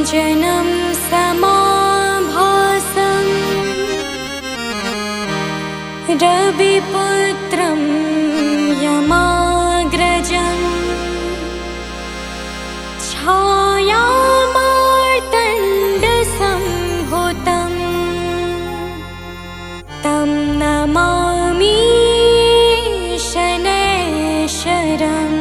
नीलाञ्जनं समाभासं रविपुत्रं यमाग्रजं छायामार्तण्डसम्भूतं तं नमामि शनैश्वरम्।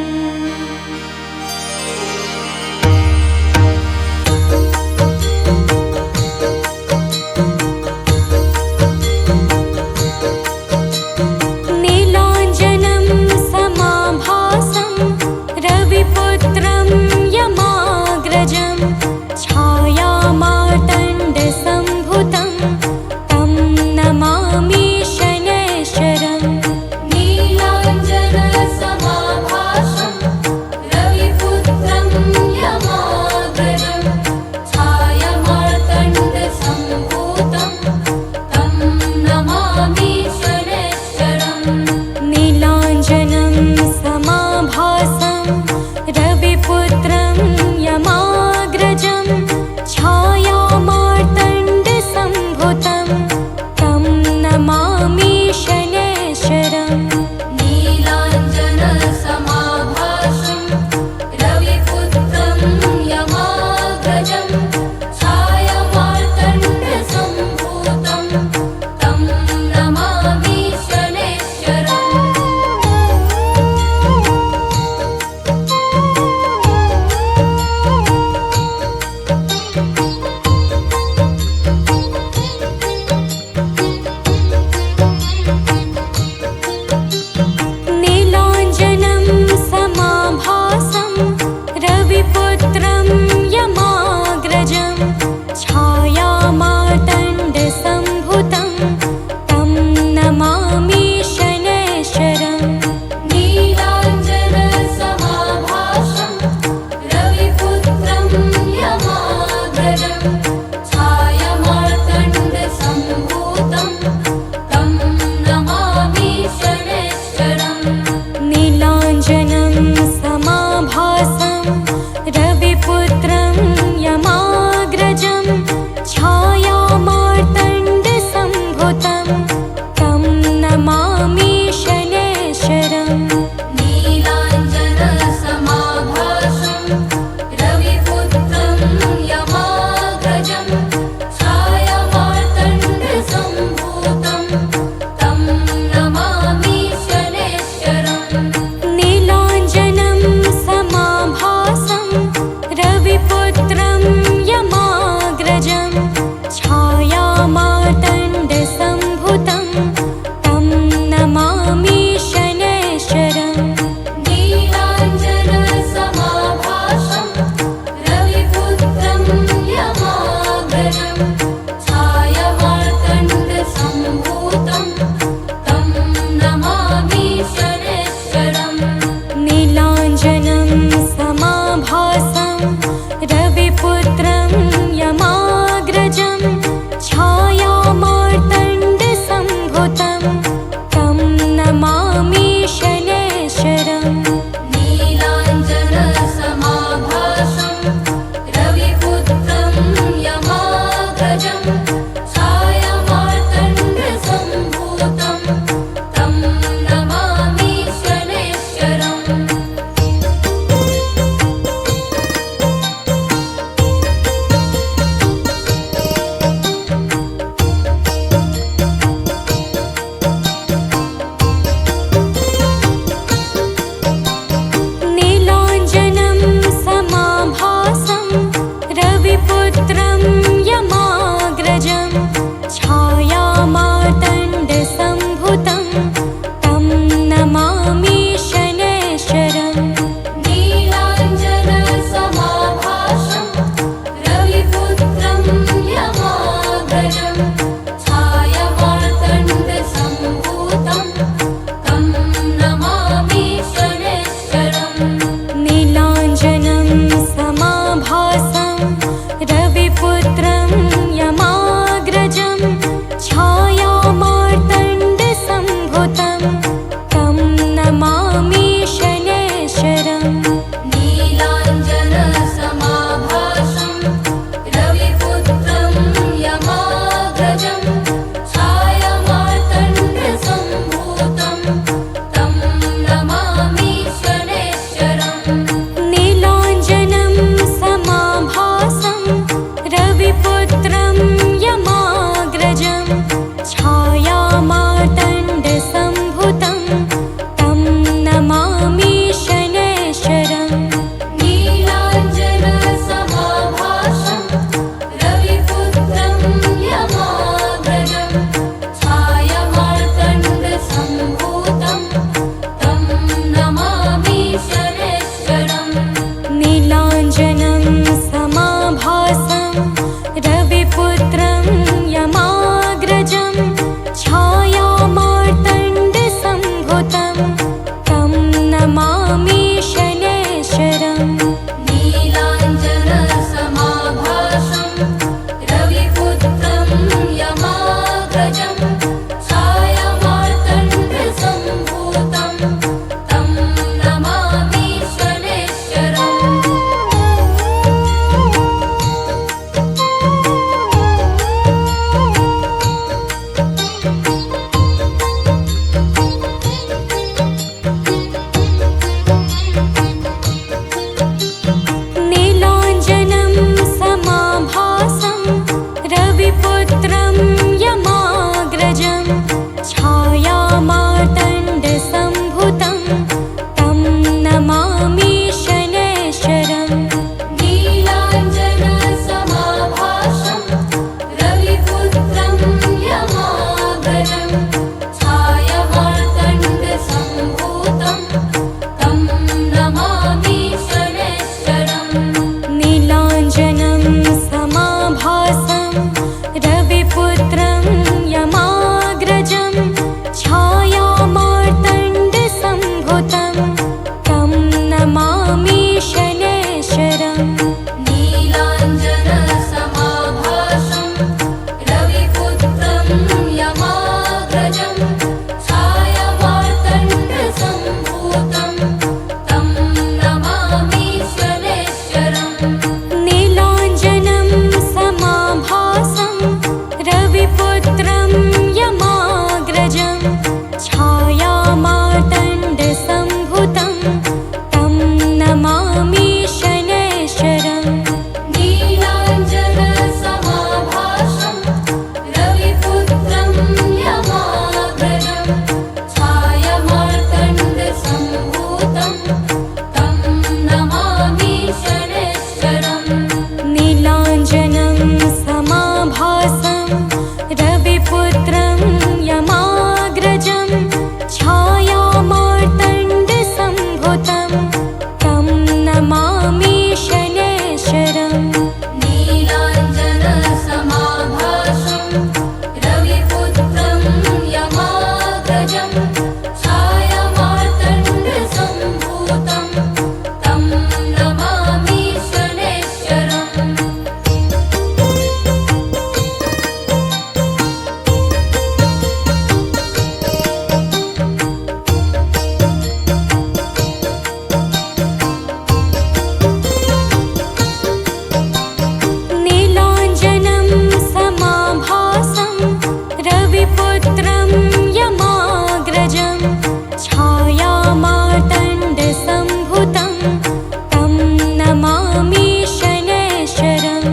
नमामि शनैश्चरम्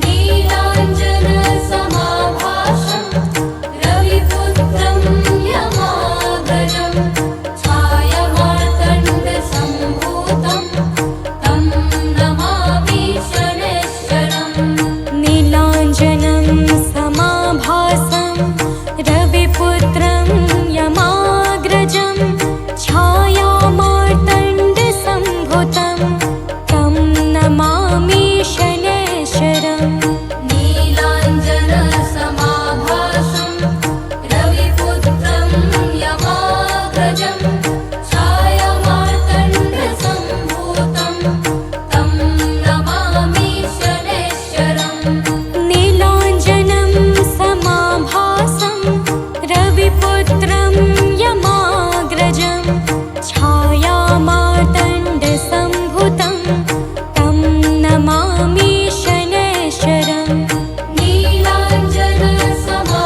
नीलाञ्जनसमाभासं रविपुत्रं यमाग्रजं छायामार्तण्डसम्भूतं तं नमामि शनैश्चरम् नीलाञ्जनं समाभासं रविपुत्रं यमाग्रजं छायामार्तण्डसम्भूतं तं नमामि शनैश्चरम् नीलाञ्जनसमाभासं रविपुत्रं यमाग्रजं छायामार्तण्डसम्भूतं तं नमामि शनैश्चरम् नीलाञ्जनं समाभासं रविपुत्रं यमाग्रजं छायामार्तण्डसम्भूतं तं नमामि शनैश्चरम् नीलाञ्जनसमाभासं रविपुत्रं यमाग्रजं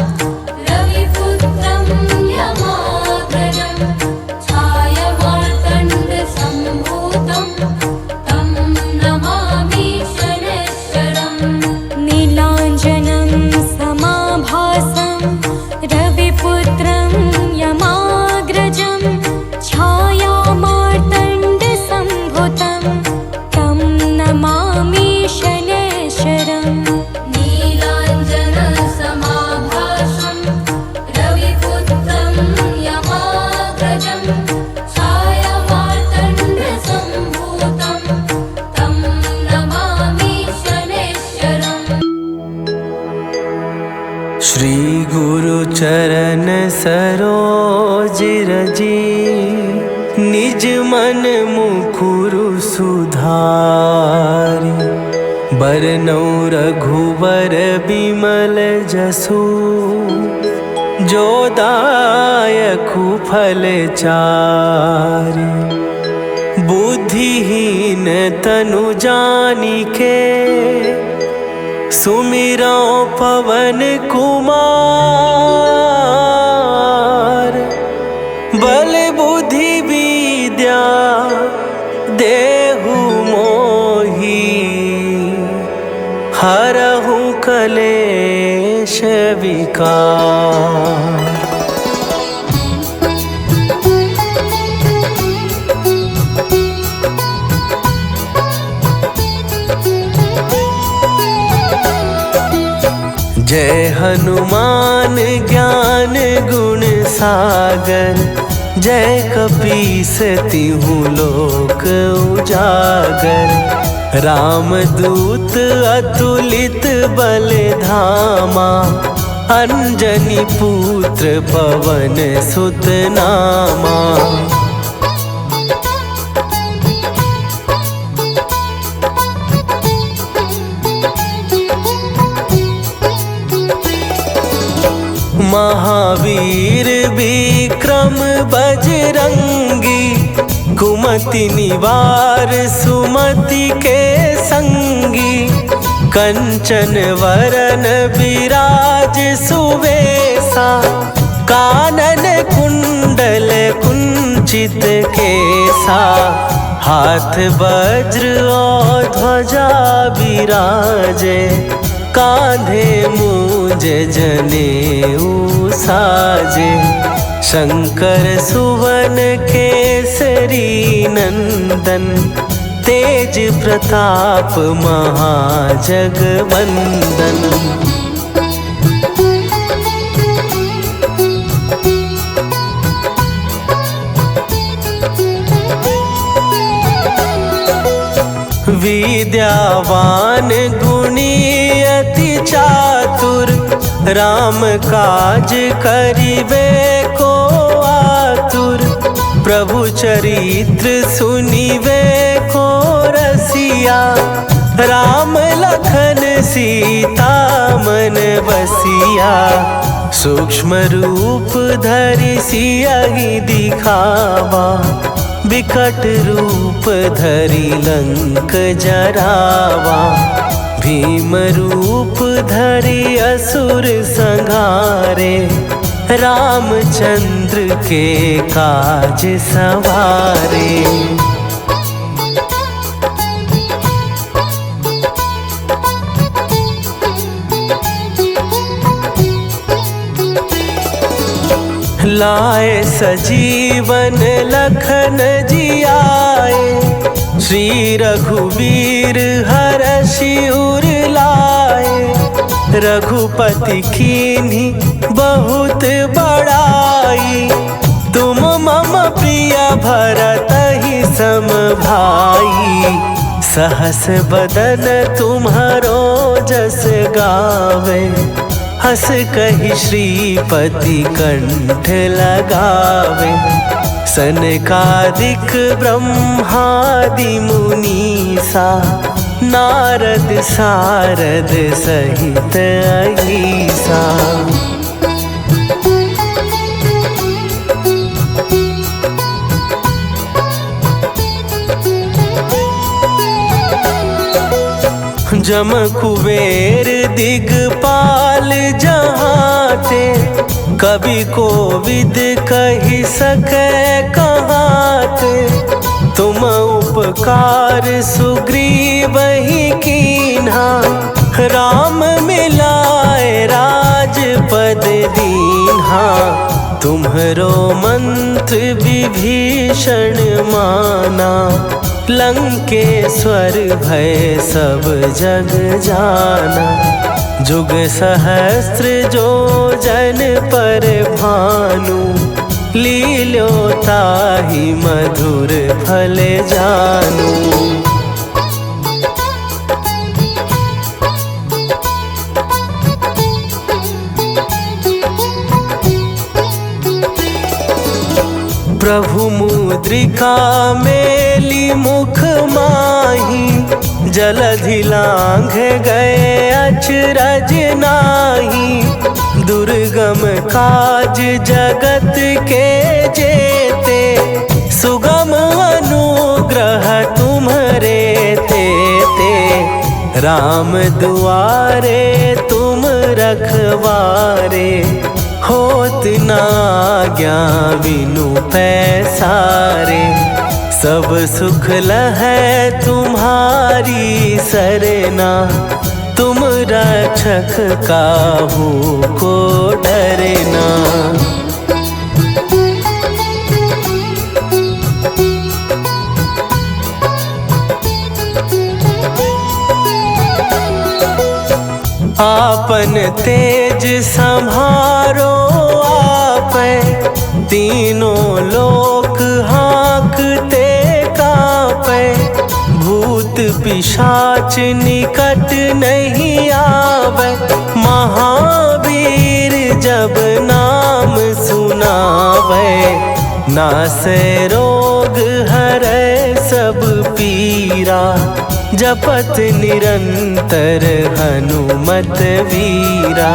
छायामार्तण्डसम्भूतं तं नमामि शनैश्चरम् नीलाञ्जनं समाभासं रविपुत्रं यमाग्रजं छायामार्तण्डसम्भूतं तं नमामि शनैश्चरम् नीलाञ्जनसमाभासं रविपुत्रं यमाग्रजं छायामार्तण्डसम्भूतं तं नमामि शनैश्चरम् श्री गुरु चरण सरोज रजी निज मन मुकुरु सुधारी बरनौ रघुवर बिमल जसु जो दायकु फल चारि बुद्धिहीन तनु जानिके सुमिरो पवन कुमार बल बुद्धि विद्या देहु मोहि हरहु कलेश विकार। जय हनुमान ज्ञान गुण सागर जय कपीस तिहु लोक उजागर रामदूत अतुलित बल धामा अंजनी पुत्र पवन सुत नामा। महावीर विक्रम बजरंगी कुमति निवार सुमति के संगी कंचन वरन विराज सुवेशा कानन कुंडल कुंचित केसा हाथ वज्र और ध्वजा विराजे कांधे मूंज जनेऊ साजे शंकर सुवन केसरी नंदन तेज प्रताप महाजगवंदन। विद्यावान गुणी अति चातुर राम काज करिबे को आतुर प्रभु चरित्र सुनिबे को रसिया राम लखन सीता मन बसिया सूक्ष्म रूप धरि सियहि दिखावा विकट रूप धरि लंक जरावा भीम रूप धरि असुर संहारे रामचंद्र के काज सवारे। लाए सजीवन लखन जियाए, श्री रघुवीर हरषि उर लाए। रघुपति कीन्ही बहुत बड़ाई, तुम मम प्रिय भरतहि सम भाई। सहस बदन तुम्हारो जस गावे, हस कहि श्रीपति कंठ लगावे। सनकादिक ब्रह्मादि मुनीसा, नारद सारद सहित अहिसा। जम कुबेर दिगपाल जहाँ थे, कवि कोविद कहि सकै कहाँ थे। तुम उपकार सुग्रीवहि कीन्हा, राम मिलाए राजपद दीन्हा। तुम्हरो मंत्र विभीषण माना, लंकेश्वर भय सब जग जाना। जुग सहस्त्र जो जन पर भानु, लील्यो ताहि मधुर फल जानू। प्रभु मुद्रिका मेली मुख माही, जलधि लांघ गए अचरज नाही। दुर्गम काज जगत के जेते, सुगम अनुग्रह तुम्हरे तेते। राम दुआरे तुम रखवारे, होत न आज्ञा बिनु पैसारे। सब सुख लहै तुम्हारी सरना, तुम रक्षक काहू को डरना। आपन तेज संभारो आपै, तीनों लोक हाँकते कांपै। भूत पिशाच निकट नहीं आवे, महावीर जब नाम सुनावे। नासै रोग हरै सब पीरा, जपत निरंतर हनुमत वीरा।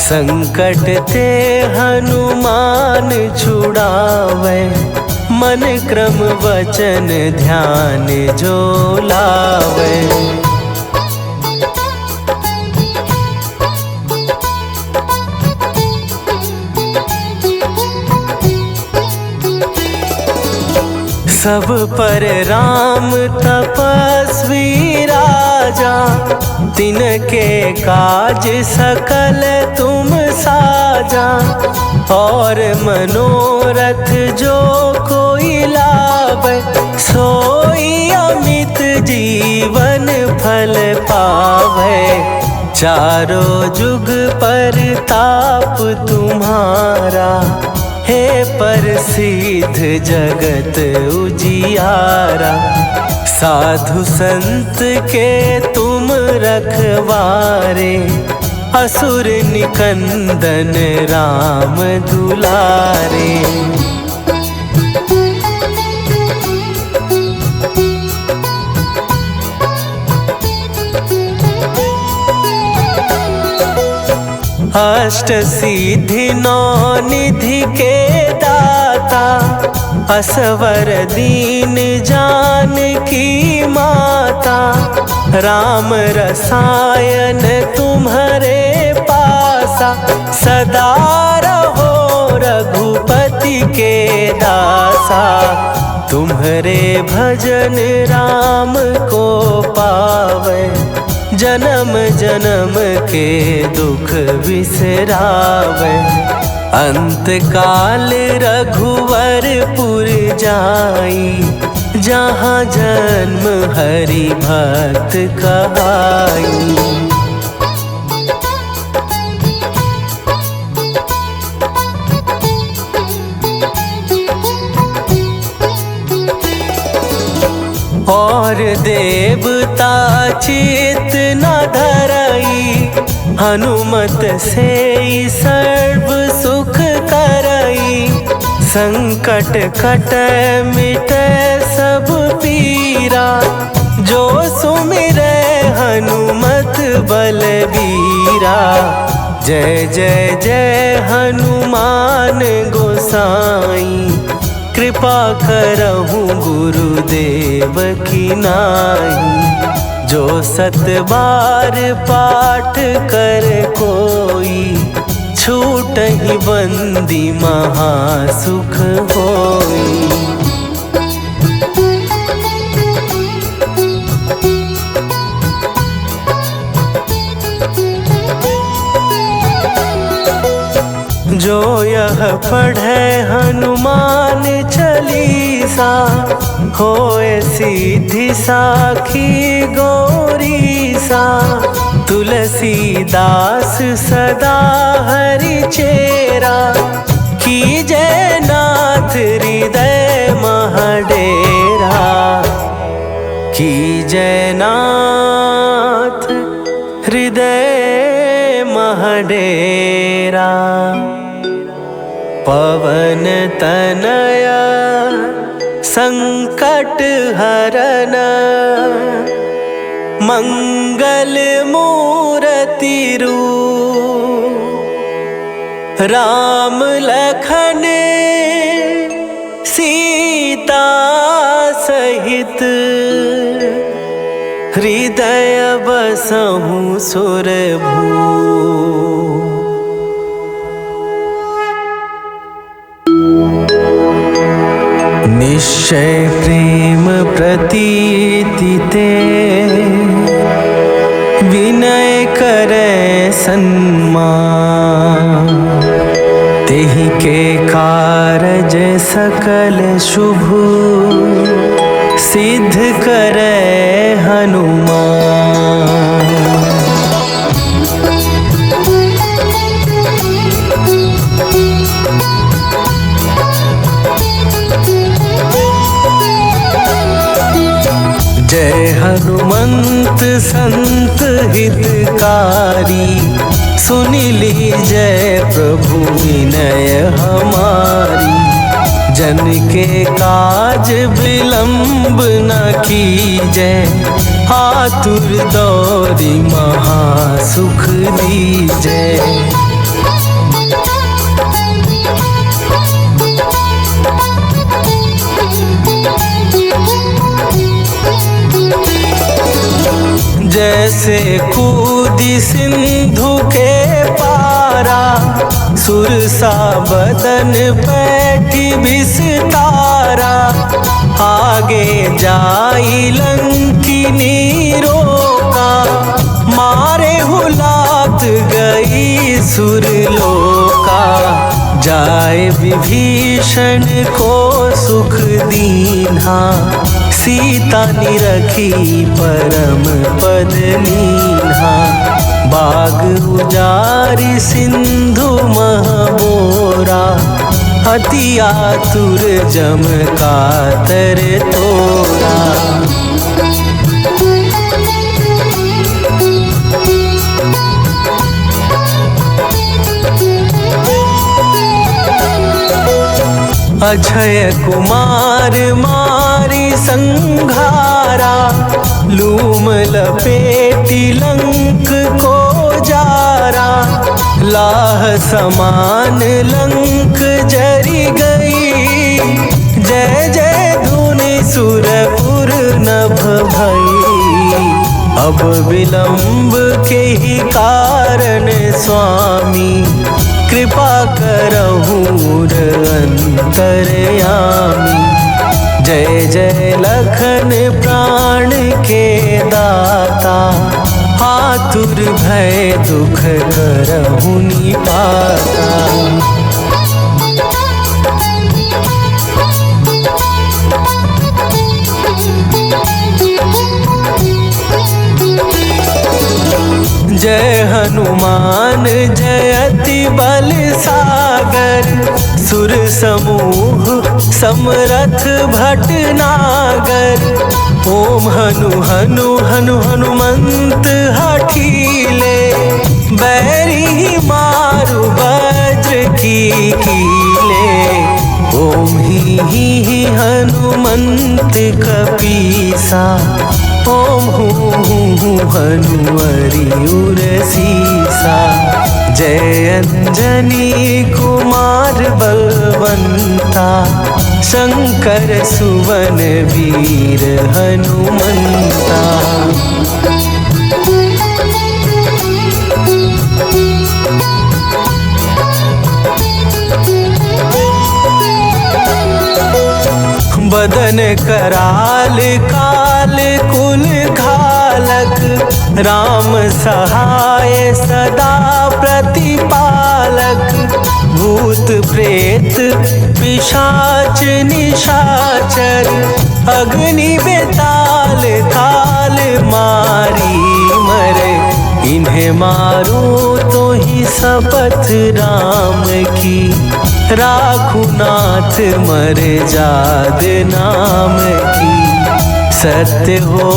संकट ते हनुमान छुड़ावे, मन क्रम वचन ध्यान जो लावे। सब पर राम तपस्वी राजा, तिनके काज सकल तुम साजा। और मनोरथ जो कोई लावे, सोई अमित जीवन फल पावे। चारों जुग पर ताप तुम्हारा, हे प्रसिद्ध जगत उजियारा। साधु संत के तुम रखवारे, असुर निकंदन राम दुलारे। अष्ट सिद्धि नौ निधि के दाता, असवर दीन जानकी माता। राम रसायन तुम्हारे पासा, सदा रहो रघुपति के दासा। तुम्हारे भजन राम को पावे, जन्म जन्म के दुख बिसरावे। अंत काल रघुवरपुर जाई, जहाँ जन्म हरि भक्त कहाई। और देवता चित न धरई, हनुमत से सर्व सुख करई। संकट कट मिटे सब पीरा, जो सुमिरै हनुमत बलबीरा। जय जय जय हनुमान गोसाई, कृपा करहु गुरुदेव की नाई। जो 7 बार पाठ कर कोई, छूटहि बंदी महासुख होई। जो यह पढ़े हनुमान चालीसा, होए सिद्धि साखी गौरीसा। तुलसीदास सदा हरि चेरा, कीजय नाथ हृदय महडेरा। कीजय नाथ हृदय महडेरा। पवन तनया संकट हरन, मंगल मूर्ति रूप। राम लखन सीता सहित, हृदय बसहु सुरभूप। निश्चय प्रेम प्रतीति ते, विनय करे सन्मान। तेहि के कारज सकल शुभ, सिद्ध करे हनुमान। जय हनुमंत संत हितकारी, सुनि लीजय प्रभु विनय हमारी। जन के काज विलंब न कीजय, आतुर दौरी महासुख दीजय। जैसे कूदी सिंधु के पारा, सुरसा बदन बैठी विस्तारा। आगे जाई लंकिनी रोका, मारे हुलात गई सुरलोका। जाए विभीषण को सुख दीन्हा, सीता निरखी परम पद लीन्हा। बाग उजारि सिंधु महबोरा, अति आतुर जम कातर तोरा। अक्षय कुमार मारी संघारा, लूम लपेटी लंक को जारा। लाह समान लंक जरी गई, जय जय धुनि सुरपुर नभ भई। अब विलंब के ही कारण स्वामी, कृपा करहु अंतरयामी। जय जय लखन प्राण के दाता, आतुर भय दुख करहु निपाता। हनुमान जयति बल सागर, सुर समूह समरथ भटनागर। ओम हनु हनु हनु हनुमंत हठीले, बैरी मारु वज्र की कीले। ओम ही हनुमंत कपीसा, ओम हूँ हनुमरि उर सीसा। जय अंजनी कुमार बलवंता, शंकर सुवन वीर हनुमंता। बदन कराल काल कुल घालक, राम सहाय सदा प्रतिपालक। भूत प्रेत पिशाच निशाचर, अग्नि बेताल काल मारी मरे। इन्हें मारो तो ही शपथ राम की, राखू नाथ मर जाद नाम की। सत्य हो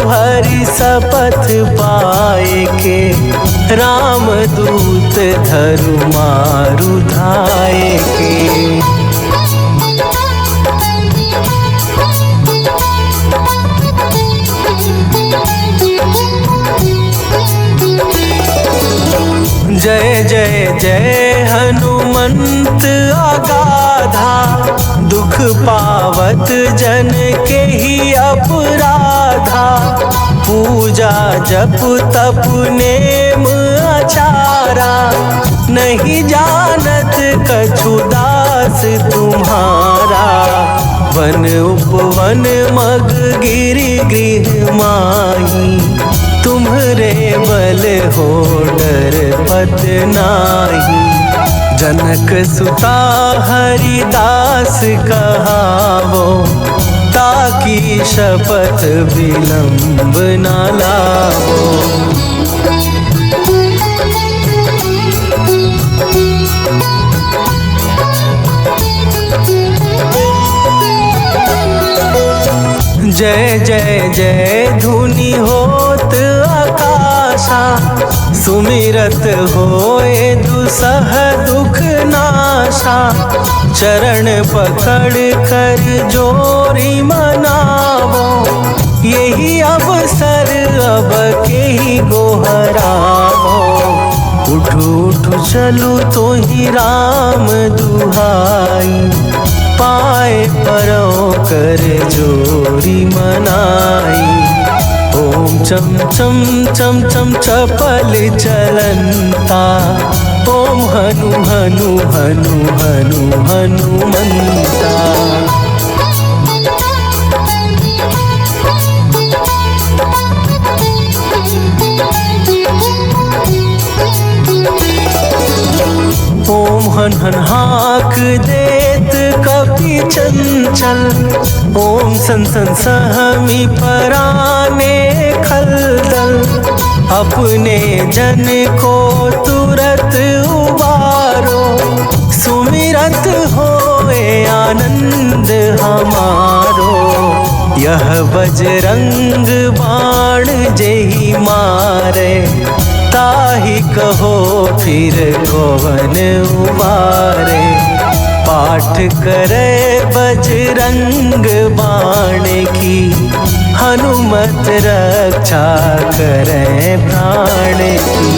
हरि शपथ पाए के, राम दूत धरु मारु धाए के। जय जय जय हनुमंत अगाधा, दुख पावत जन के ही अपराधा। पूजा जप तप नेम आचारा, नहीं जानत कछु दास तुम्हारा। वन उपवन मग गिरि गृह माही, तुम्हरे बल हो डर पत नाही। जनक सुता हरिदास कहावो, ताकि शपथ विलंब न लावो। जय जय जय धुनि होत आकाशा, सुमिरत होए दुसह दुख नाशा। चरण पकड़ कर जोरी मनावो, यही अवसर अब के ही गोहरावो। उठ उठ चलू तो ही राम दुहाई, पाए परों कर जोरी मनाई। ओम चम चम चम चम चपल चलंता, ओम हनु हनु हनु हनु हनुमंता। ओम हन हन हाक देत कपि चंचल, ओम सन सन सहमी पराने खलदल। अपने जन को तुरत उबारो, सुमिरत होए आनंद हमारो। यह बजरंग बाण जेहि मारे, ताहि कहो फिर कौन उबारे। पाठ करे बजरंग बाण की, हनुमत रक्षा करे प्राण की।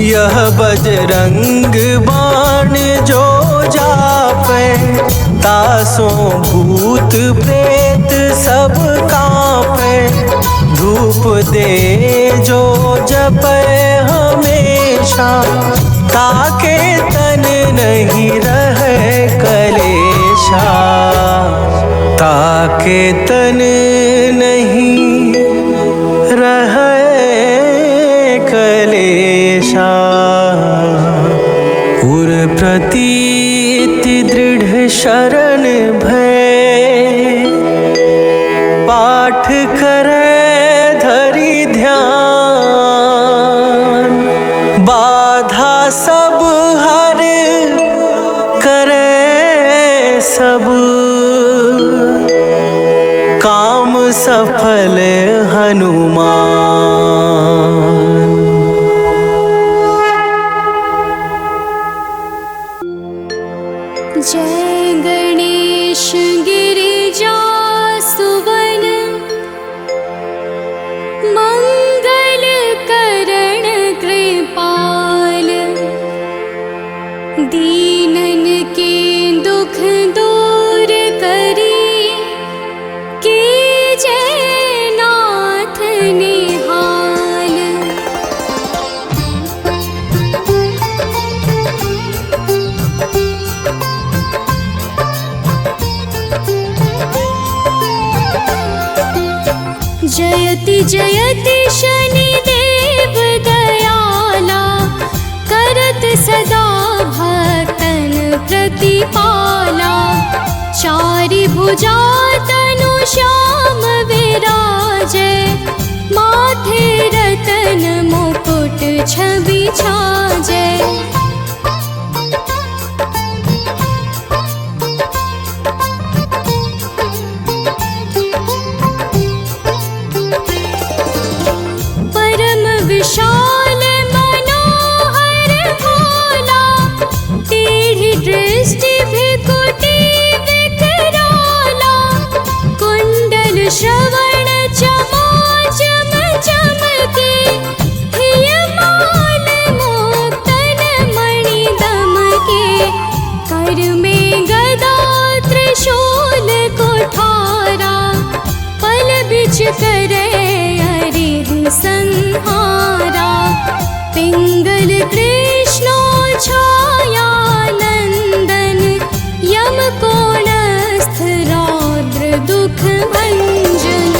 यह बजरंग बाण जो जापे, तासों भूत प्रेत सब कांपे। धूप दे जो जपे हमेशा, ताके तन नहीं रहे कलेशा। ताके तन नहीं रहे कलेशा। उर प्रतीति सफल हनुमान। जय गणेश गिरिजा सुवन मंगल करण कृपाल। दीनन के दुख दूर करी कीजय नाथ निहाल। जयति जयति शनिदेव दयाला करत सदा भक्तन प्रतिपाला। चारि भुजा तनु श्याम विराजे माथे रतन मुकुट छवि छाजे। विशाल मनोहर भोला टेढ़ी दृष्टि भृकुटी विकराला। कुंडल श्रवण चमा चम चमके हियमाल मुक्तन मणि दमके। कर में गदा त्रिशूल कुठारा पल बिच करे हरिह संहारा। पिंगल कृष्णो छाया नंदन यम कोणस्थ रौद्र दुख भंजन।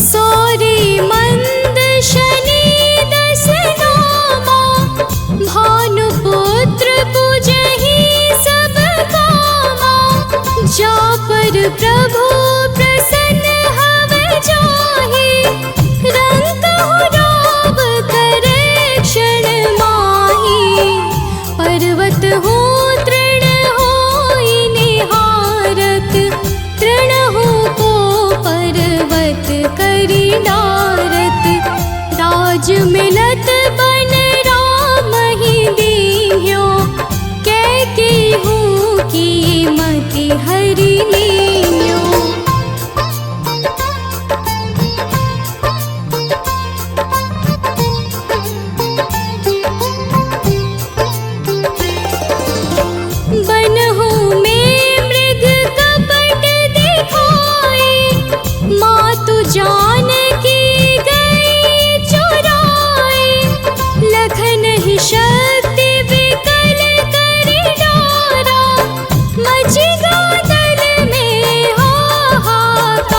सौरी मंद शनि दस नामा भानुपुत्र पूजहि सब कामा। जा पर प्रभु प्रसन्न हव जाहि रंकहु राव करे क्षण माहि। पर्वत हो तृण होई निहारत तृणहु को पर्वत करि डारत। राज मिलत बन राम ही दीन्ह्यो कैकेयी की मति हरि लीन्ह्यो। बनहु में मृग कपट दिखाए मातु जानकी गई चुराए। लखन ही शक्ति विकल करि डारा मचि गादल में हाहाकारा।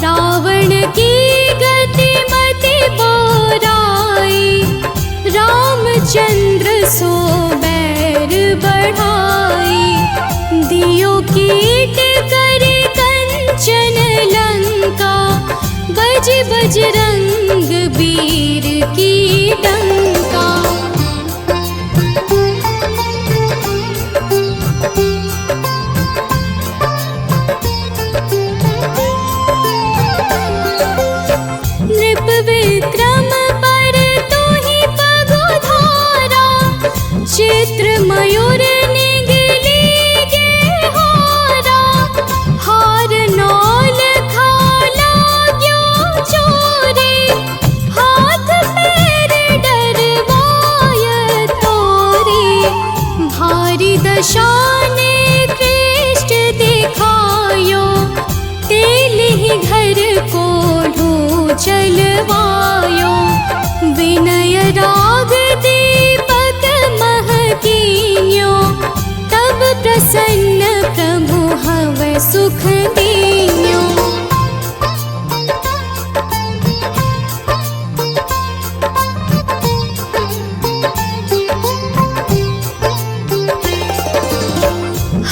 रावण की गति मति बोराई रामचंद्र सो बैर बढ़ाई। दियो कीट करि कंचन लंका बज बजरंग वीर की डंका। नृप विक्रम पर तुहि पगुधारा चित्र मयूर निगली गे हारा। हार नौल खाला क्यों चोरी हाथ पैर डरवाय तोरी। भारी दशाने कृष्ट दिखायो तेलिहि घर को चलवायो। विनय राग दीपक महकीन्यो तब प्रसन्न प्रभु हव सुख दीन्यो।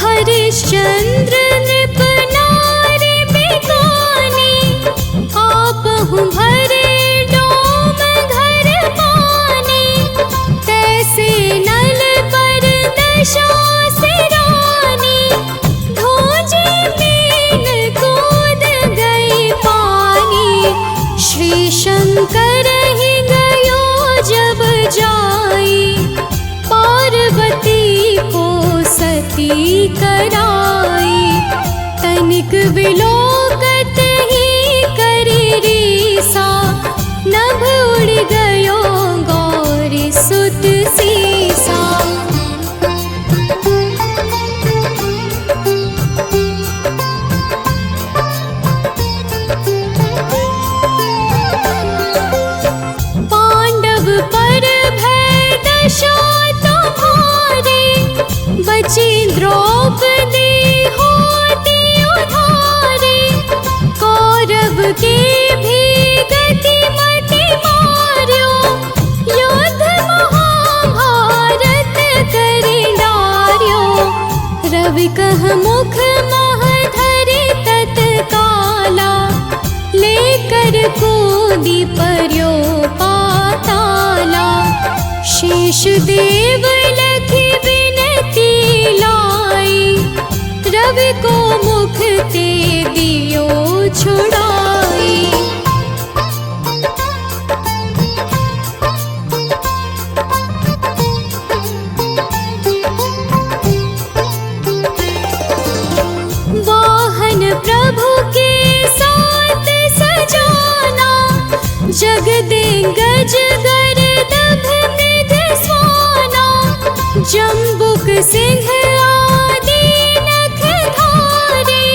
हरिश्चंद्र नृप नारी बिकानी आपहु भरे डोम घर स्तुति कराई। तनिक विलोकत ही करी रीसा, नभ उड़ गयो गौरी सुत सीसा। पांडव पर भय दशा तुम्हारे, बची द्रौपदी होती उधारे। कौरव के भी गति मति मार्यो, युद्ध महाभारत करि डार्यो। रवि कह मुख मह धरि तत्काला, लेकर कूदि पर्यो पाताला। शेष देव लखि विनती लाई, रवि को मुख ते दियो छुड़ाई। वाहन प्रभु के साथ सजाना, जग दिग्गज गर्दभ मृग स्वाना। जम्बुक सिंह आदि नख धारे,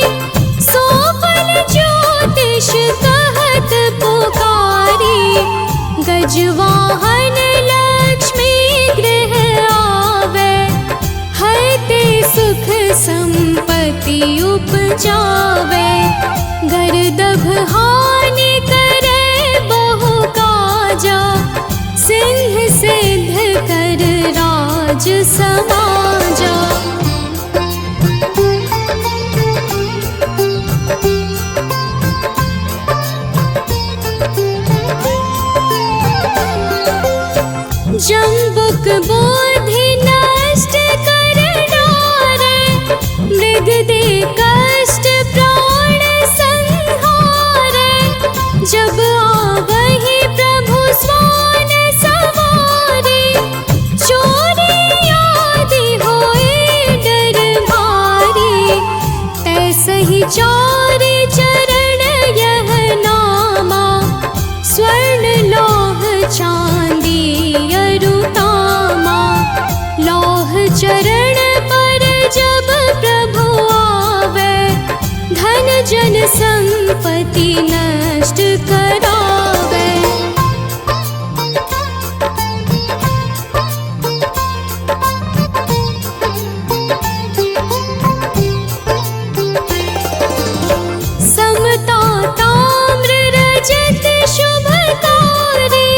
सोफल ज्योतिष कहत पुकारी। गजवाहन लक्ष्मी गृह आवे, हरते सुख संपत्ति उपजावे। गर्दभ हानि करे बहु काजा, सिंह सिद्ध कर राज समाजा। जम्बुक बोधि नष्ट कर डारे, मृग दे कष्ट प्राण संहारे। जब आवहि प्रभु स्वान सवारे, चोरी आदि होए डर भारी। तैसहि चारि चरण यह नामा, स्वर्ण लौह चांदी अरुतामा। लौह चरण पर जब प्रभु आवे, धन जन संपत्ति नष्ट करावे। समता ताम्र रजत शुभकारी,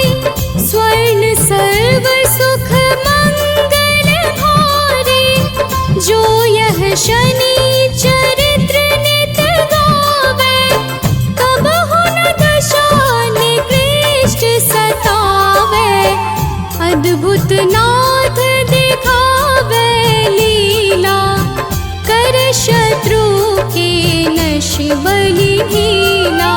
स्वर्ण सर्व सुख मंगल भारी। जो यह शनि चरित्र नित गावे, कबहु न दशा निकृष्ट सतावे। अद्भुत नाथ दिखावे लीला, कर शत्रु के नश बलि हीला।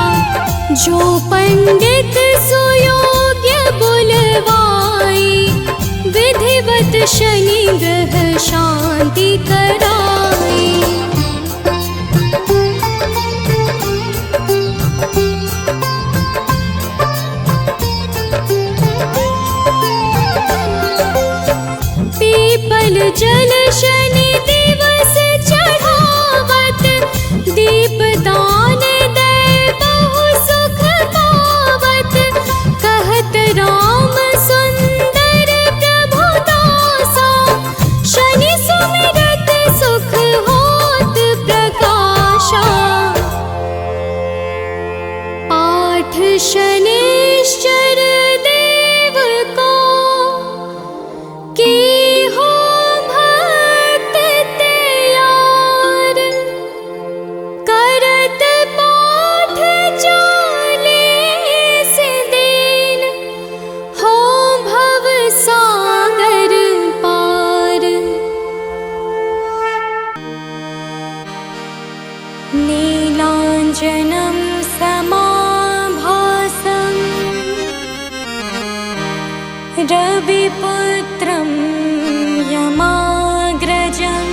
जो पंडित सुयोग्य बुलवाई, विधिवत शनि ग्रह शांति कराई। पीपल जल शनि दिवस चढ़ावत, दीप दान दे बहु सुख पावत। कहत राम सुंदर प्रभु दासा, शनि सुमिरत सुख होत प्रकाशा। पाठ शनिश्चर देव को, की हो भक्त तैयार। करत पाठ 40 दिन, हो भव सागर पार। नीलांजनं समाभासं, रविपुत्रं यमाग्रजम्।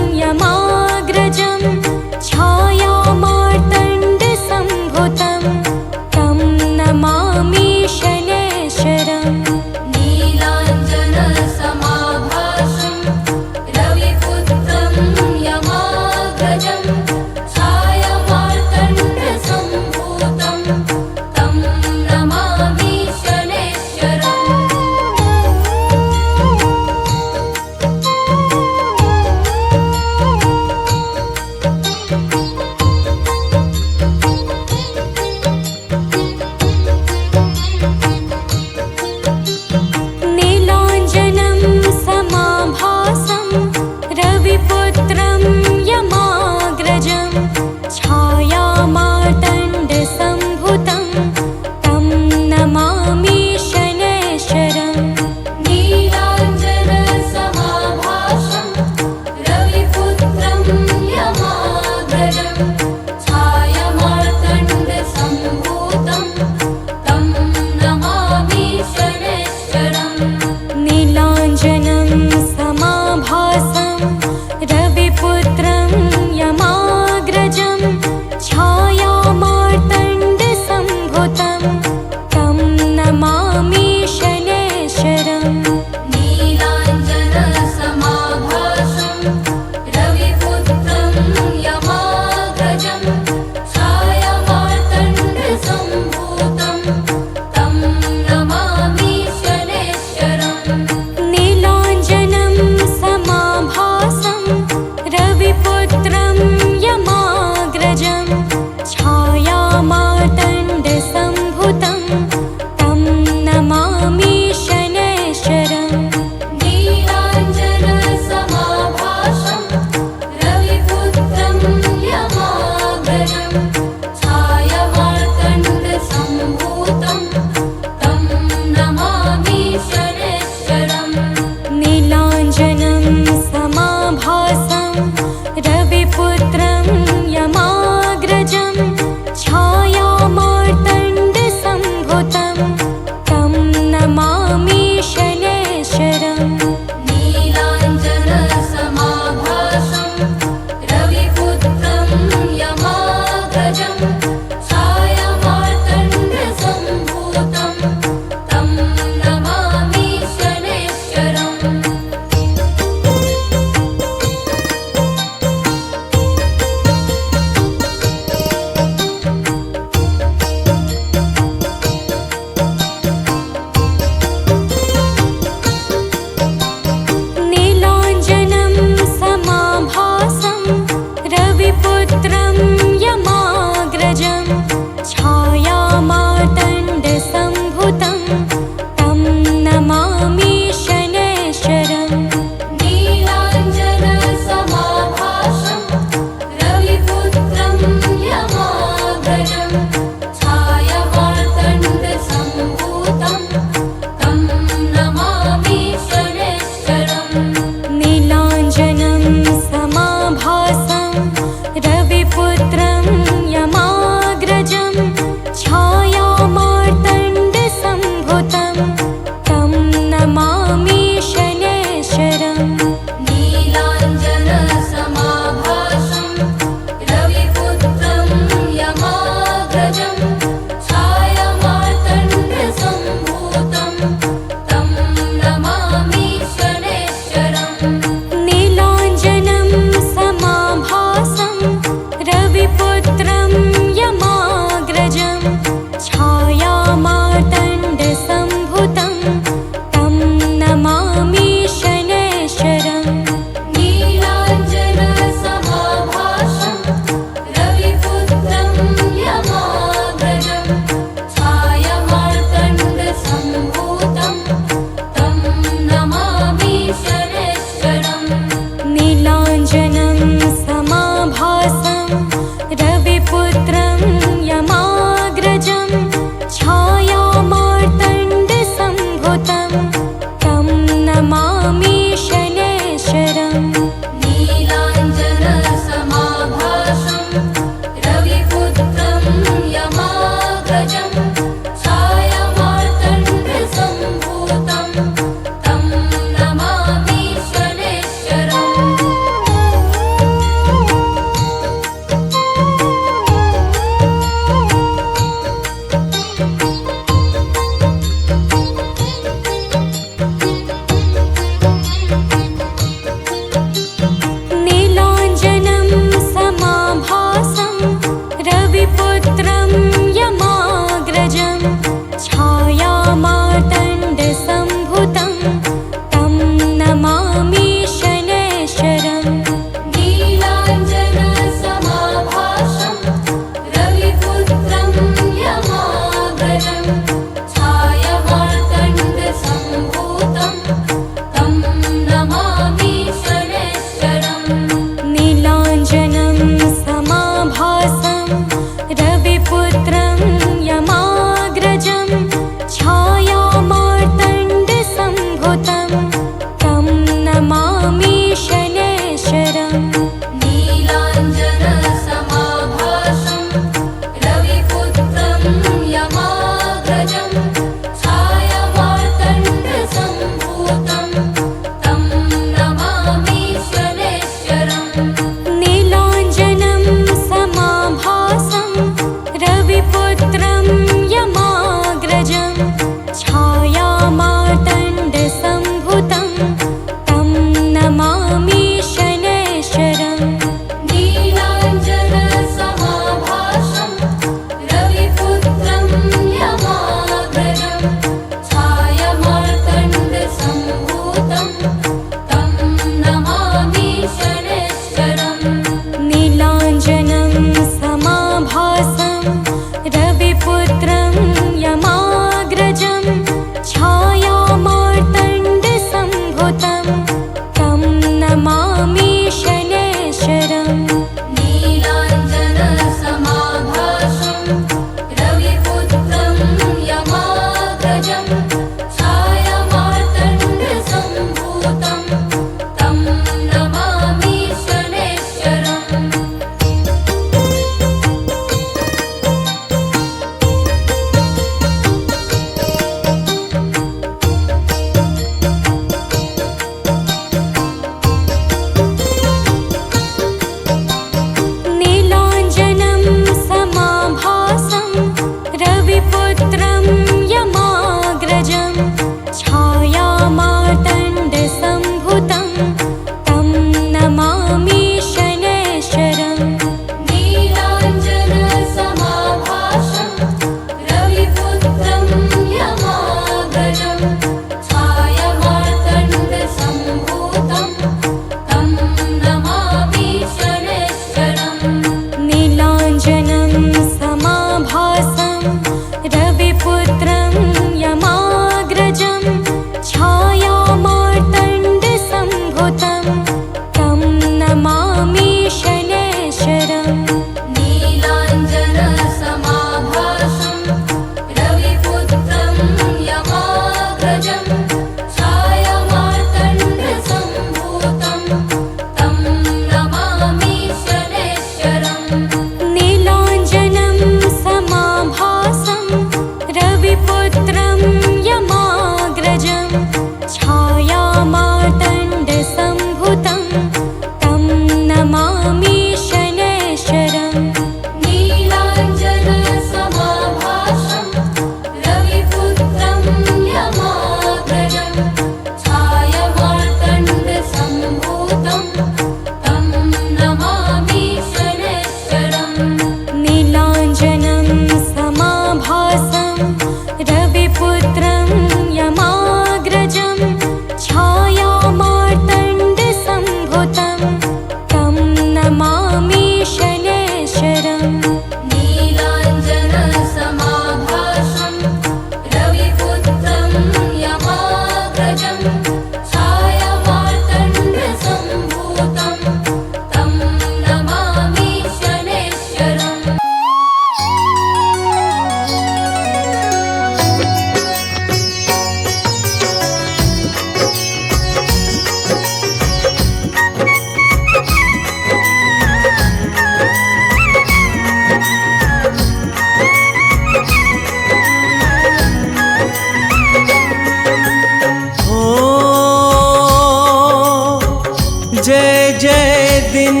जय जय दिन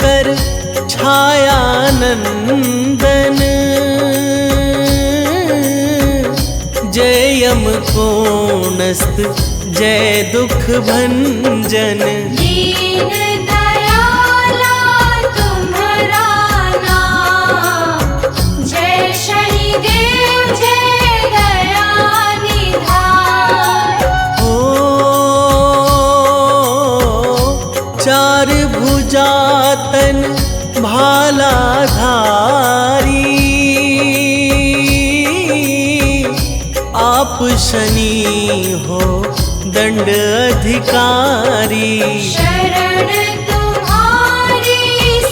कर छाया नंदन, जय यम कोणस्त जय दुख भंजन। दीन दयाला तुम्हारा नाम, जय शनिदेव जय दया निधान। चार भुजातन भाला धारी, आप शनि हो दंड अधिकारी। शरण तुम्हारी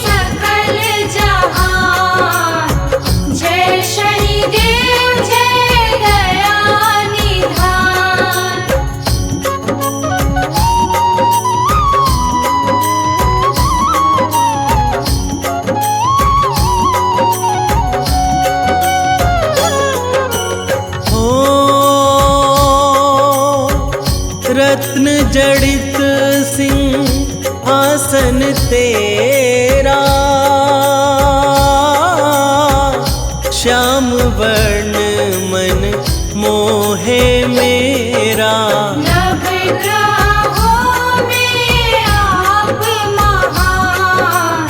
सकल जहान, जय शनिदेव जय दया निधान। रत्न जड़ित सिंहासन तेरा, श्याम वर्ण मन मोहे मेरा। नवग्रहों में आप महान,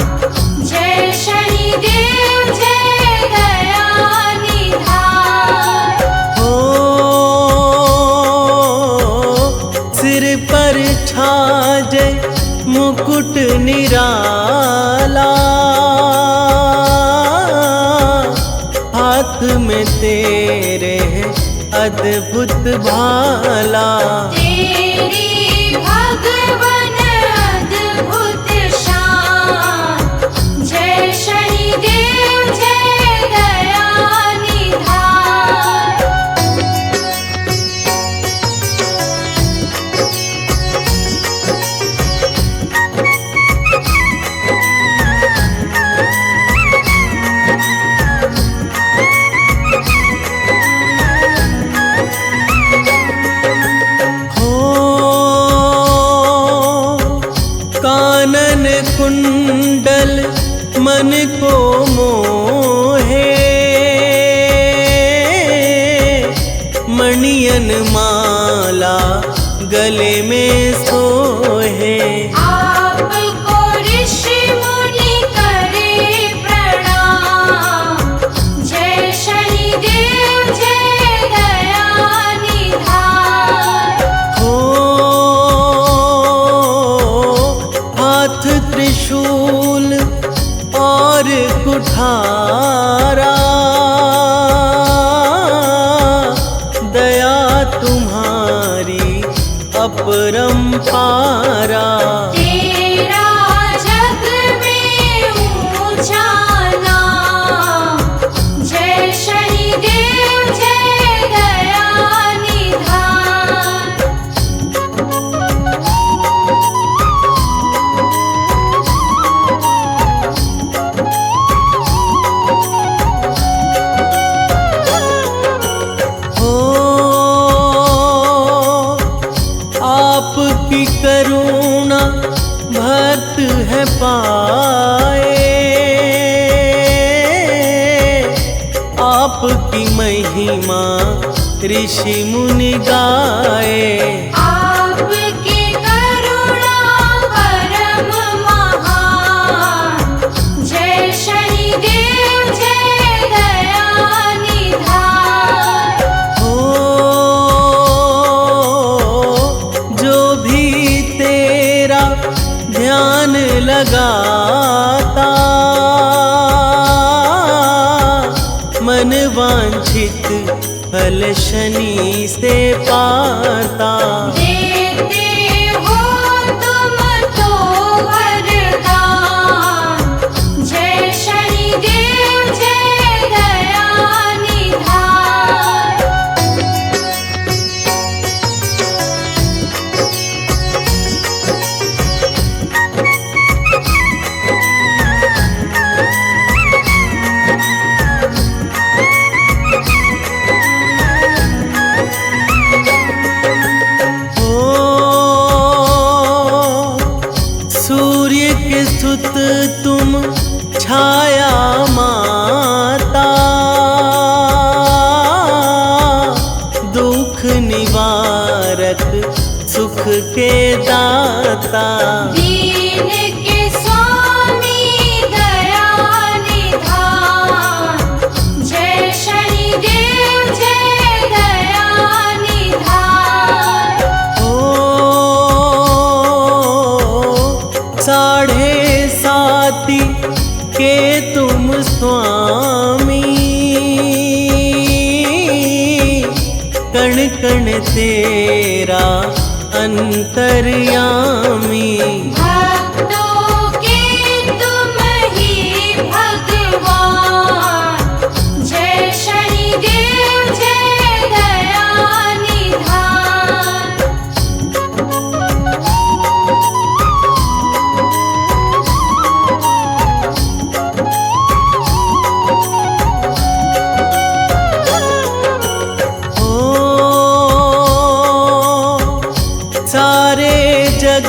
जय शनिदेव जय दया निधान। सिर पर छाजे मुकुट निराला, हाथ में तेरे अद्भुत भाला। तेरी भगवन अद्भुत शान, जय शनिदेव जय दया निधान। कानन कुंडल मन को मोहे, मणियन माला गले में सोहे। आपको ऋषि मुनि करे प्रणाम, जय शनिदेव जय दया निधान। हाथ त्रिशूल और कुठारा, दया तुम्हारी अपरंपारा। तेरा जग में ऊंचा नाम, जय शनिदेव जय दया निधान। आपकी करुणा भक्त है पाए, आपकी महिमा ऋषि मुनि गाए। आपकी करुणा परम महान, जय शनिदेव जय दया निधान। जो भी तेरा ध्यान लगाता, मन वांछित फल शनि से पाता। देते हो तुम तो वरदान, जय शनिदेव जय दया निधान। स्तुत तुम छाया माता, दुख निवारक सुख के दाता। दीन के स्वामी दया निधान, जय शनिदेव जय दया निधान। ओ साढ़े साती के तुम स्वामी, कण कण तेरा अंतर्यामी। भक्तों के तुम ही भगवान, जय शनिदेव जय दया निधान। ओ सारे जग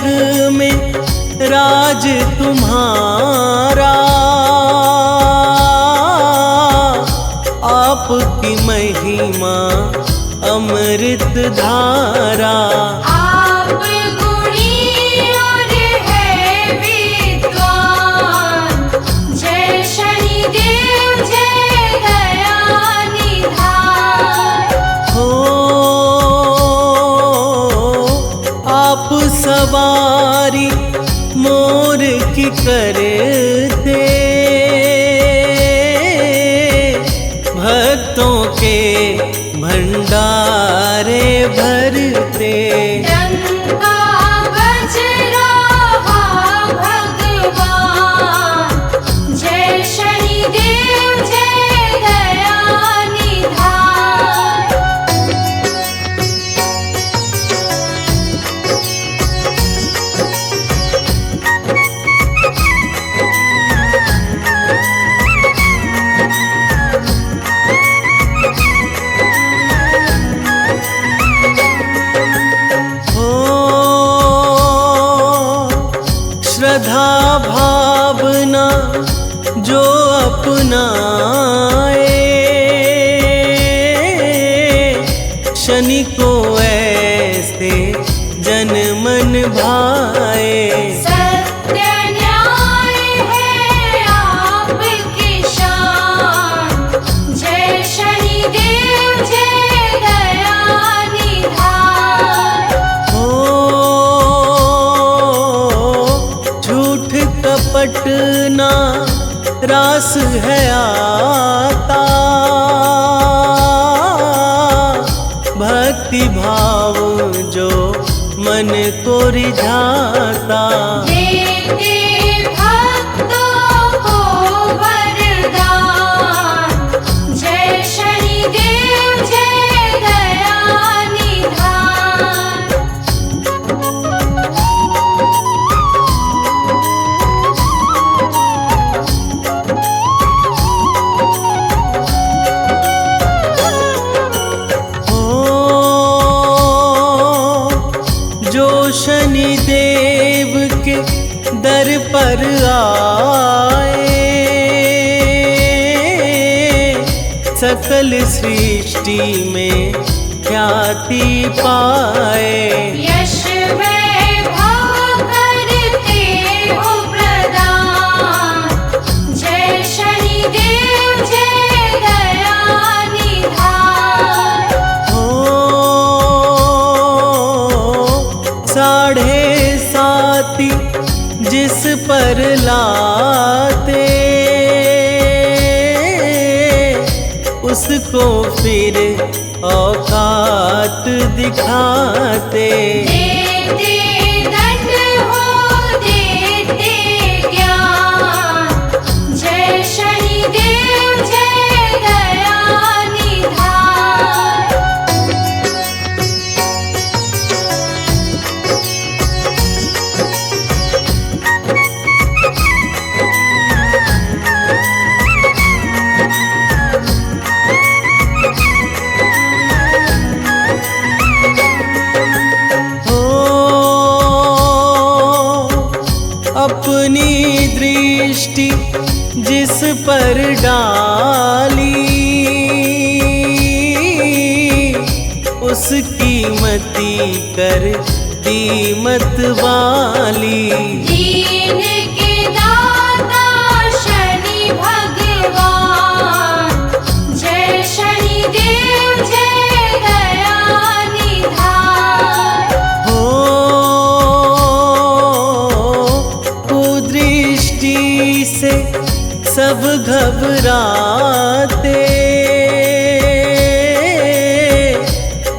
में राज तुम्हारा, आपकी महिमा अमृत धारा। आप गुणी और है विद्वान, जय शनिदेव जय दया निधान। हो आप सवारी मोर की करते, भक्तों के भंडारे भरते। डंका बज रहा भगवान, जय शनिदेव जय दया निधान। हो श्रद्धा भावना जो अपनाए, शनि को ऐसे जन मन भाए। सत्य न्याय है आपकी शान, जय शनिदेव जय दया निधान। हो झूठ कपट ना रास है आता, भक्ति भाव जो मन को रिझाता। देते भक्तों को वरदान, जय शनिदेव जय दया निधान। हो जो शनि देव के दर पर आए, सकल सृष्टि में ख्याति पाए। यश वैभव करते हो प्रदान, जय शनिदेव जय दया निधान। हो साढ़े साती जिस पर लाते, उसको फिर औकात दिखाते। देते दंड हो देते ज्ञान, जय शनिदेव जय दया निधान। हो अपनी दृष्टि जिस पर डाली, उसकी मति कर दी मतवाली। दीन के दाता शनि भगवान, जय शनि देव जय दया निधान। हो कुदृष्टि से सब घबराते,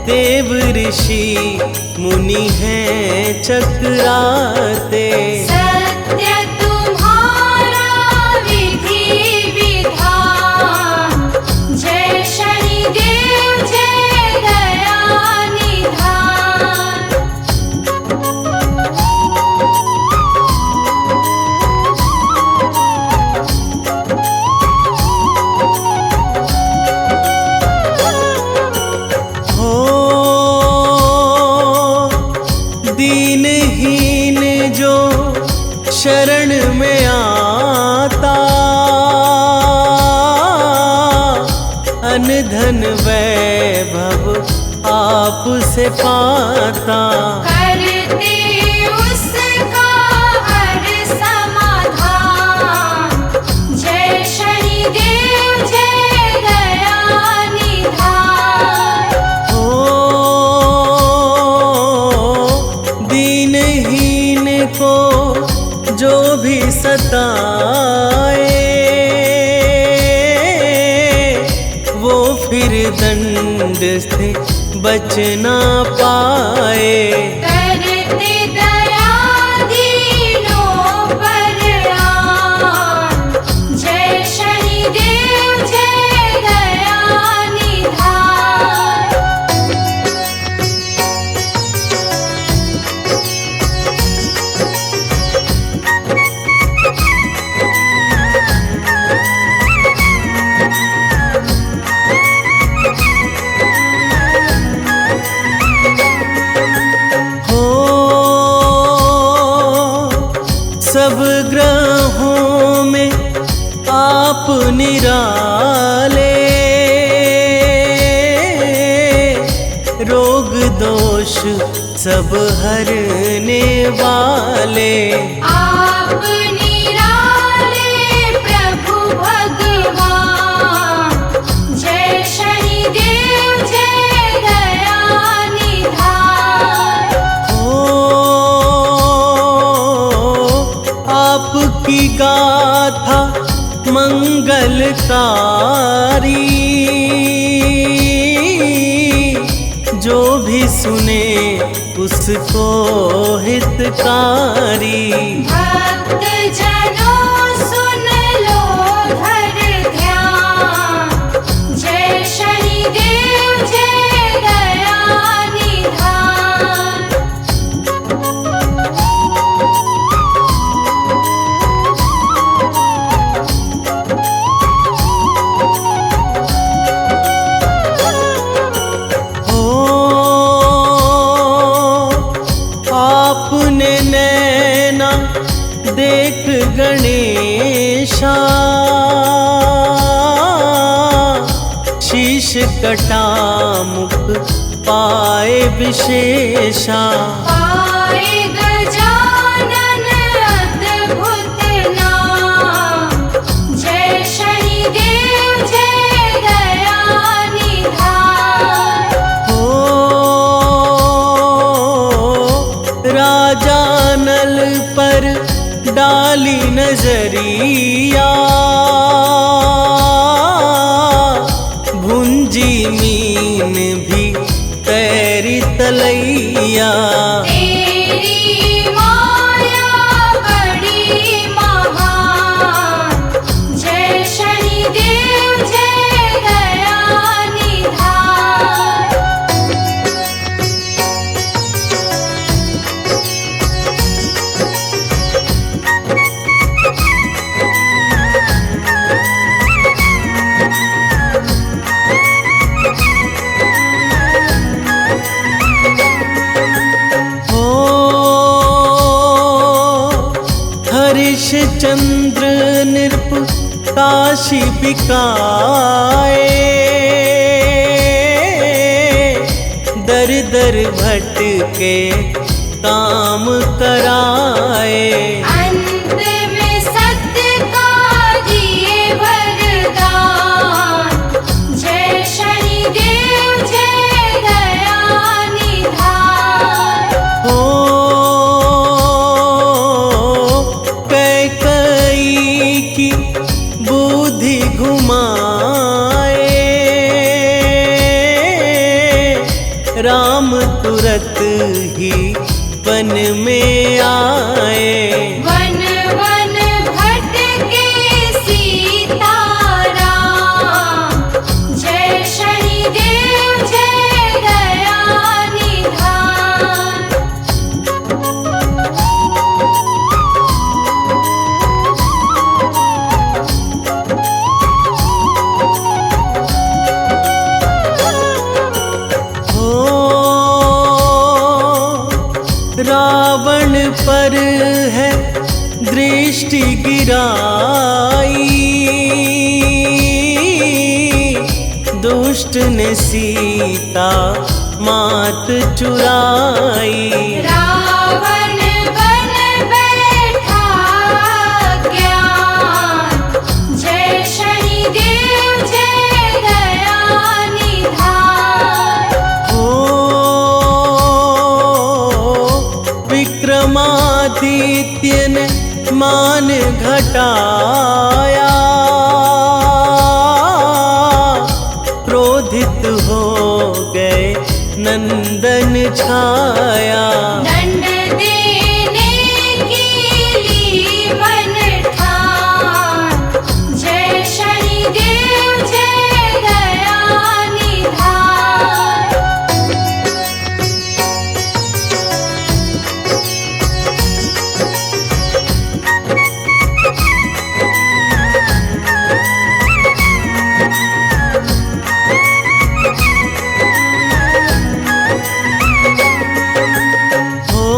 देव ऋषि मुनि हैं चकराते। सत्य तुम्हारा विधि विधान, जय शनि देव जय दया निधान। हो दीनहीन जो शरण में आता, अनधन वैभव आप से पाता। करते उसका हर समाधान, जय शनि देव जय दया निधान। हो दीनहीन को जो भी सताए, वो फिर दंड से बच ना पाए। करते दया दीनों पर आन, जय शनि देव जय दया निधान। हो सब ग्रहों में आप निराले, रोग दोष सब हरने वाले। आप निराले प्रभु भगवान, जय शनि देव जय दया निधान। हो आपकी गाथा मंगलकारी, जो भी सुने उसको हितकारी। भक्त जनों सुन लो धर ध्यान, जय शनि देव जय दया निधान। हो आपने नैना देख गणेशा, शीश कटा मुख पाए विशेषा। पाए गजानन अद्भुत नाम, जय शनि देव जय दया निधान। हो राजा नल पर डाली नजरिया, भुंजी मीन भी तैरी तलैया। तेरी माया बड़ी महान, जय शनि देव जय दया निधान। चंद्र नृप काशी बिकाए, दर दर भटके काम कराए। अंत में सत्य का दिए वरदान, जय शनिदेव जय दया निधान। हो कैकई की बुद्धि घुमाए, राम तुरत ही वन में आए। वन वन भटके सीताराम, जय शनिदेव जय दया निधान। हो रावण पर है दृष्टि गिराई, दुष्ट ने सीता मात चुराई। रावण बन बैठा ज्ञान, जय शनिदेव जय दया निधान। हो विक्रमादित्य ने मान घटाया, क्रोधित हो गए नंदन छाया। दंड देने की ली मन ठान, जय शनिदेव जय दया निधान। हो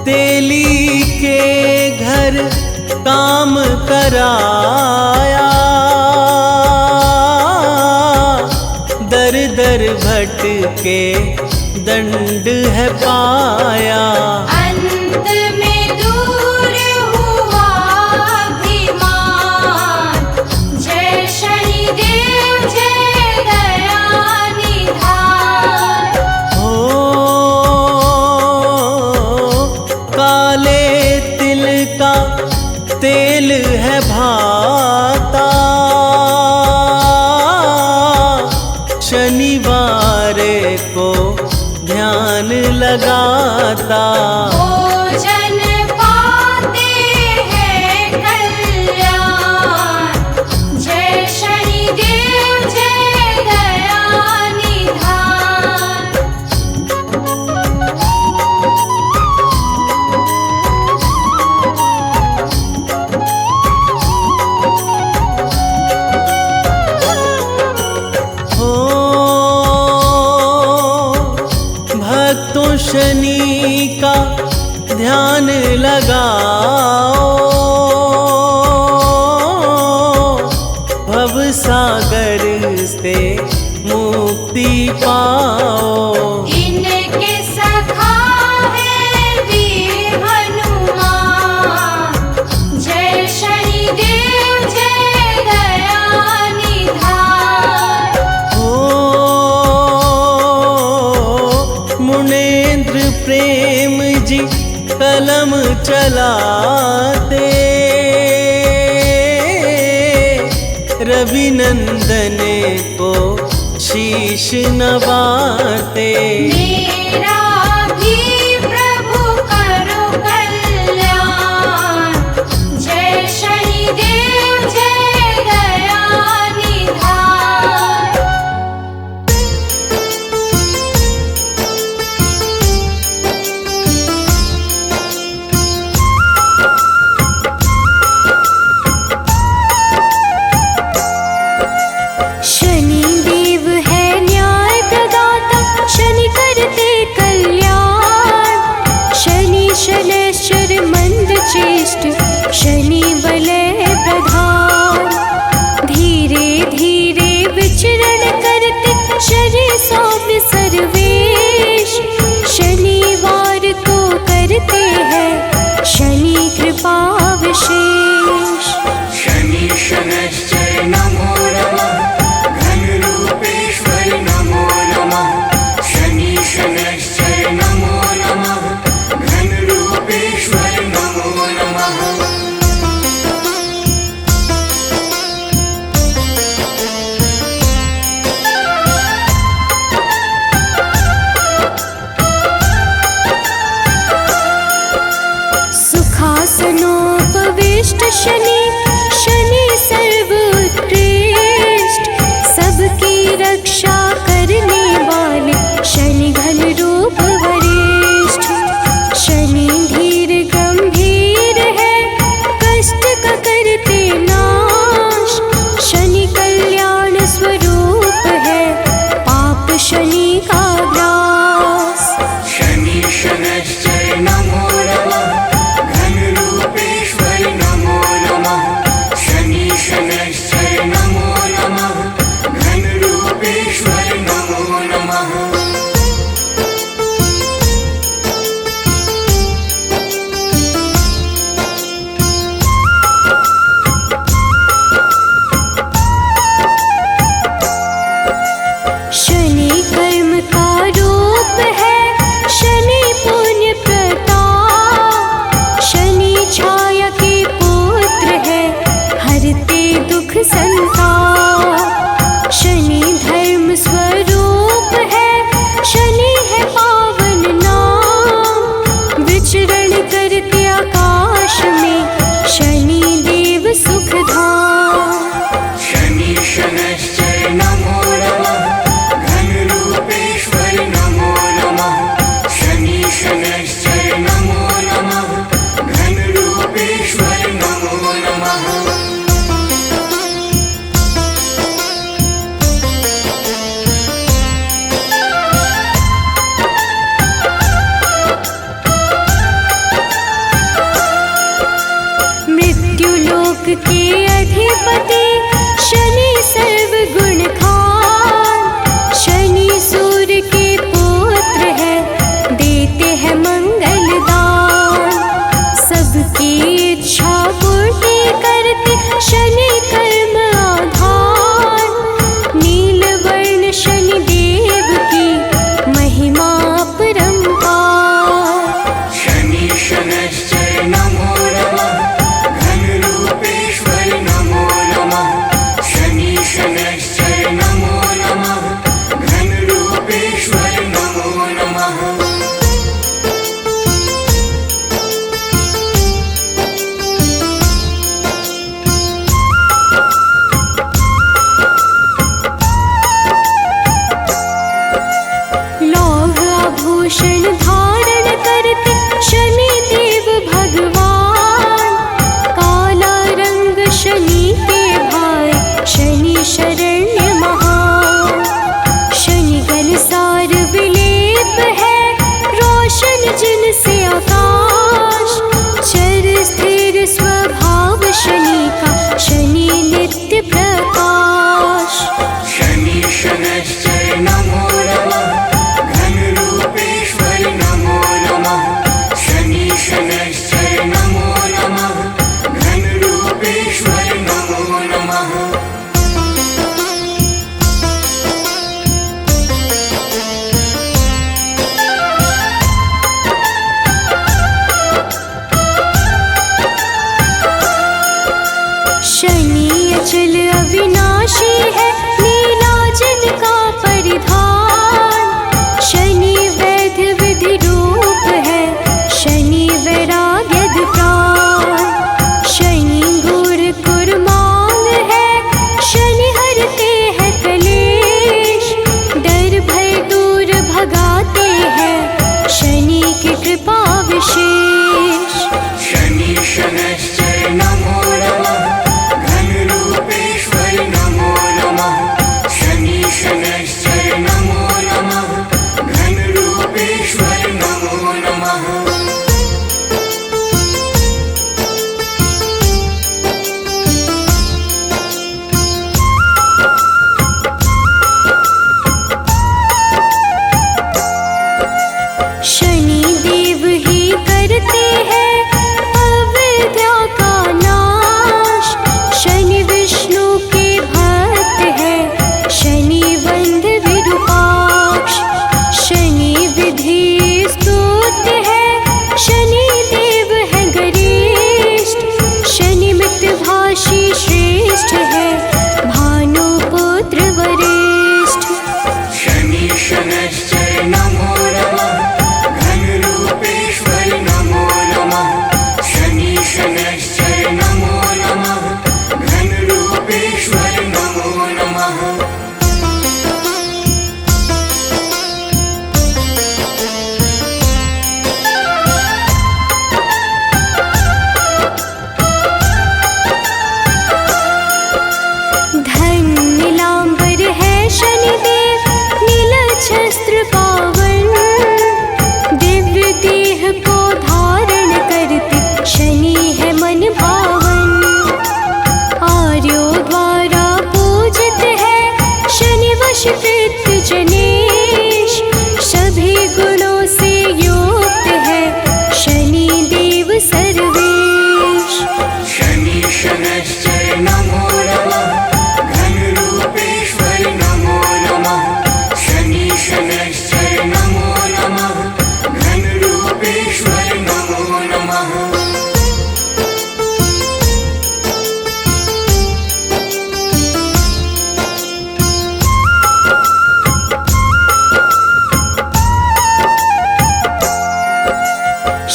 तेली के घर काम कराया, दर दर भटके दंड है पाया। अंत में दूर हुआ अभिमान, जय शनिदेव जय दया निधान। हो काले तिल का तेल है भाता, शनिवार को ध्यान लगाता। भोजन पाते हैं कल्याण, जय शनिदेव जय दया निधान। हो भक्तों शनि का ध्यान लगाओ, भव सागर से मुक्ति पाओ। इनके सखा है वीर हनुमान, जय शनिदेव जय दया निधान। हो मुनेन्द्र प्रेम जी कलम चलाते, रविनंदन को शीश नवाते। मेरा भी प्रभु करो कल्याण, जय शनिदेव जय दया निधान। शनिदेव है न्याय प्रदाता, शनि करते कल्याण। शनि सौम्य सर्वेश, शनिवार को करते हैं शनि कृपा विशेष। शनि शनैश्चर नमो नमः, घन रूपेश्वर नमो नमः। शनि शनैश्चर नमो नमः, घन रूपेश्वर नमो नमः। सुखासनोपविष्ट शनि, शनि सर्वोत्कृष्ट, सबकी रक्षा करने वाले शनि घन रूप वरिष्ठ। शनि धीर गंभीर है, कष्ट का करते नाश, शनि कल्याण स्वरूप है, पाप शनि का ग्रास। शनि शनैश्चर नमो नमः, घन रूपेश्वर नमो नमः। शनि शनैश्चर नमो नमः, घन रूपेश्वर नमो नमः। शनि कर्म का रूप है, शनि पुण्य प्रताप, शनि छाया के पुत्र है, हरते दुख संताप। शनि धर्म स्वरूप है, शनि है पावन नाम, विचरण करते आकाश में शनि देव सुखधाम। शनि शनैश्चर नमो नमः, घन रूपेश्वर नमो नमः। शनि शनैश्चर नमो नमः, घन रूपेश्वर नमो नमः। मृत्युलोक के अधिपति शनि सर्वगुण खान, शनि सूर्य के पुत्र है, देते हैं मंगल दान। सबकी इच्छा पूर्ति करते शनि कर्म आधार, नीलवर्ण शनि देव की महिमा परंपार। शनि शनैश्चर नमो नमः, घन रूपेश्वर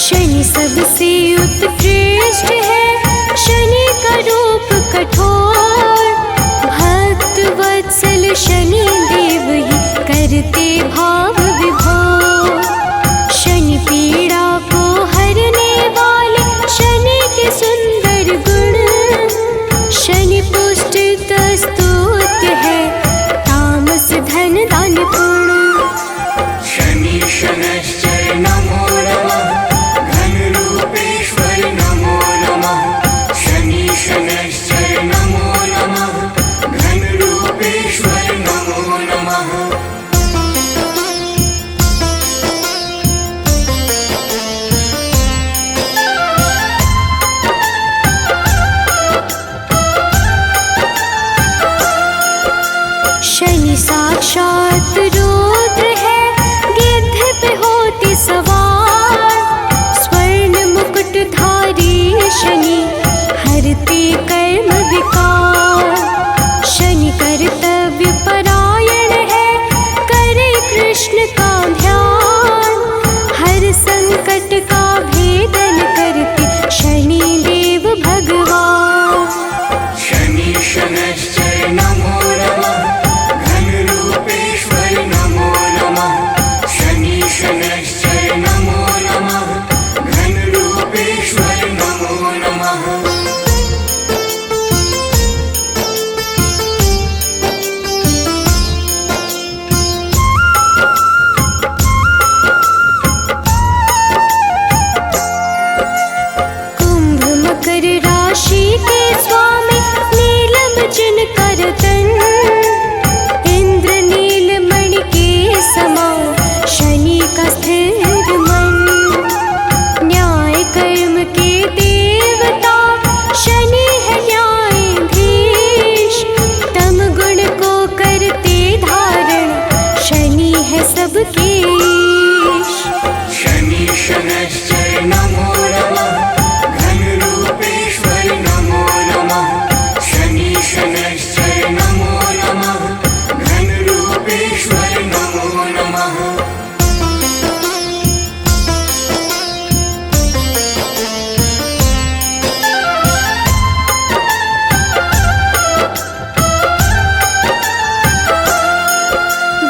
शनि सबसे उत्कृष्ट है, शनि का रूप कठोर। भक्त वत्सल शनि देव ही करते भाव विभोर। शनि पीड़ा को हरने वाले, शनि के सुंदर गुण। शनि पुष्ट स्तुत्य है, तामस धन दान पुण्य। शनि शनैश्चर नमो नमः, घनरूपेश्वर नमो नमः। शनि शनैश्चर नमो नमः, घनरूपेश्वर नमो नमः। शनि साक्षात रुद्र है, गिद्ध पे होती सवार। स्वर्ण मुकुटधारी शनि हरते कर्म विकार। शनि कर्तव्य परायण है, करे कृष्ण का ध्यान। हर संकट का भेदन करते शनि देव भगवान। शनि शनैश्चर नमो नमः, घनरूपेश्वर नमो नमः। शनि शनैश्चर नमो नमः, घनरूपेश्वर नमो नमः। कुंभ मकर राशि के स्वामी, नीलम जिनकर तन। इंद्र नीलमणि के समान, शनि का स्थिर मन। न्याय कर्म के देवता, शनि है न्यायाधीश। तम गुण को करते धारण, शनि है सबके ईश। शनि शनैश्चर नमो नमः, घनरूपेश्वर नमो नमः। शनि शनैश्चर नमो नमः, घनरूपेश्वर नमो नमः।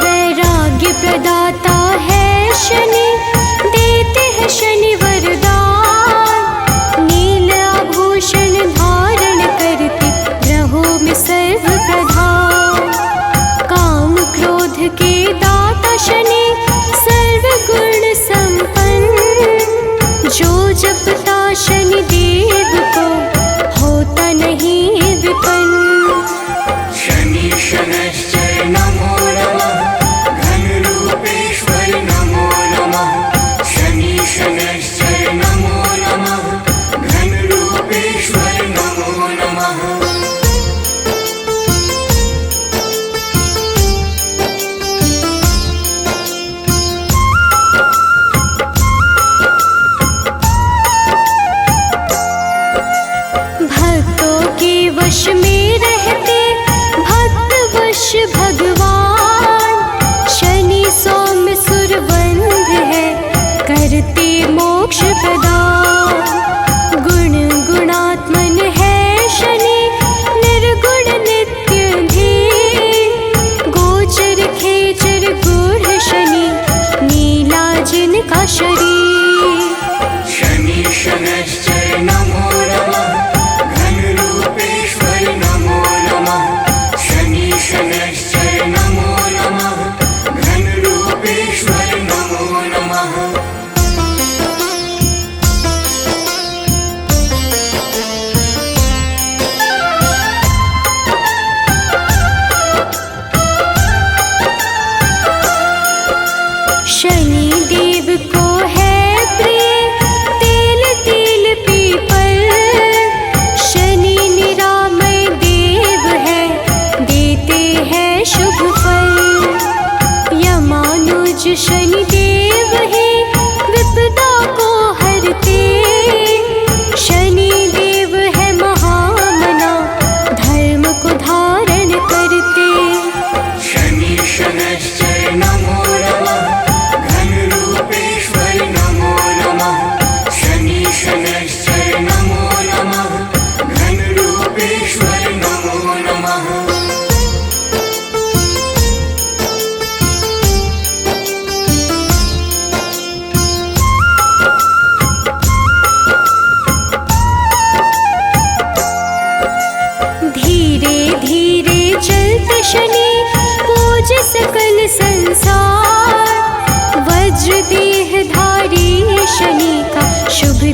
वैराग्य प्रदाता है शनि, देते हैं शनि वरदान। नील आभूषण धारण करते, ग्रहों में सर्व प्रधान। काम क्रोध के दाता शनि, सर्व गुण संपन्न। जो जपता शनि देव को, होता नहीं विपन्न। शनि शनैश्चर नमो नमः, घनरूपेश्वर नमो नमः। शनि शनैश्चर नमो नमः, घनरूपेश्वर नमो नमः।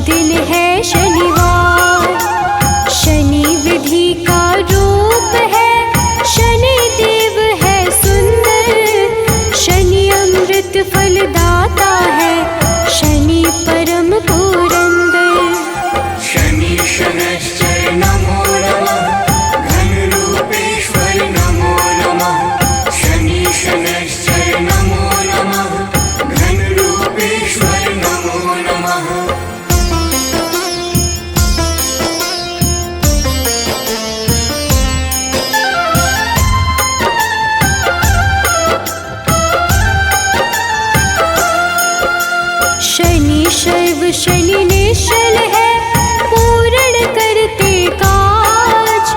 दिन है शनिवार। शनि विधि का रूप है, शनि देव है सुंदर। शनि अमृत फलदाता है, शनि परम पुरंदर। शनि शनैश्चर नमो नमः, घनरूपेश्वर नमो नमः। शनि शनैश्चर नमो नमः, घनरूपेश्वर नमो नमः। शनि शैव शनि निश्चल है, पूर्ण करते काज।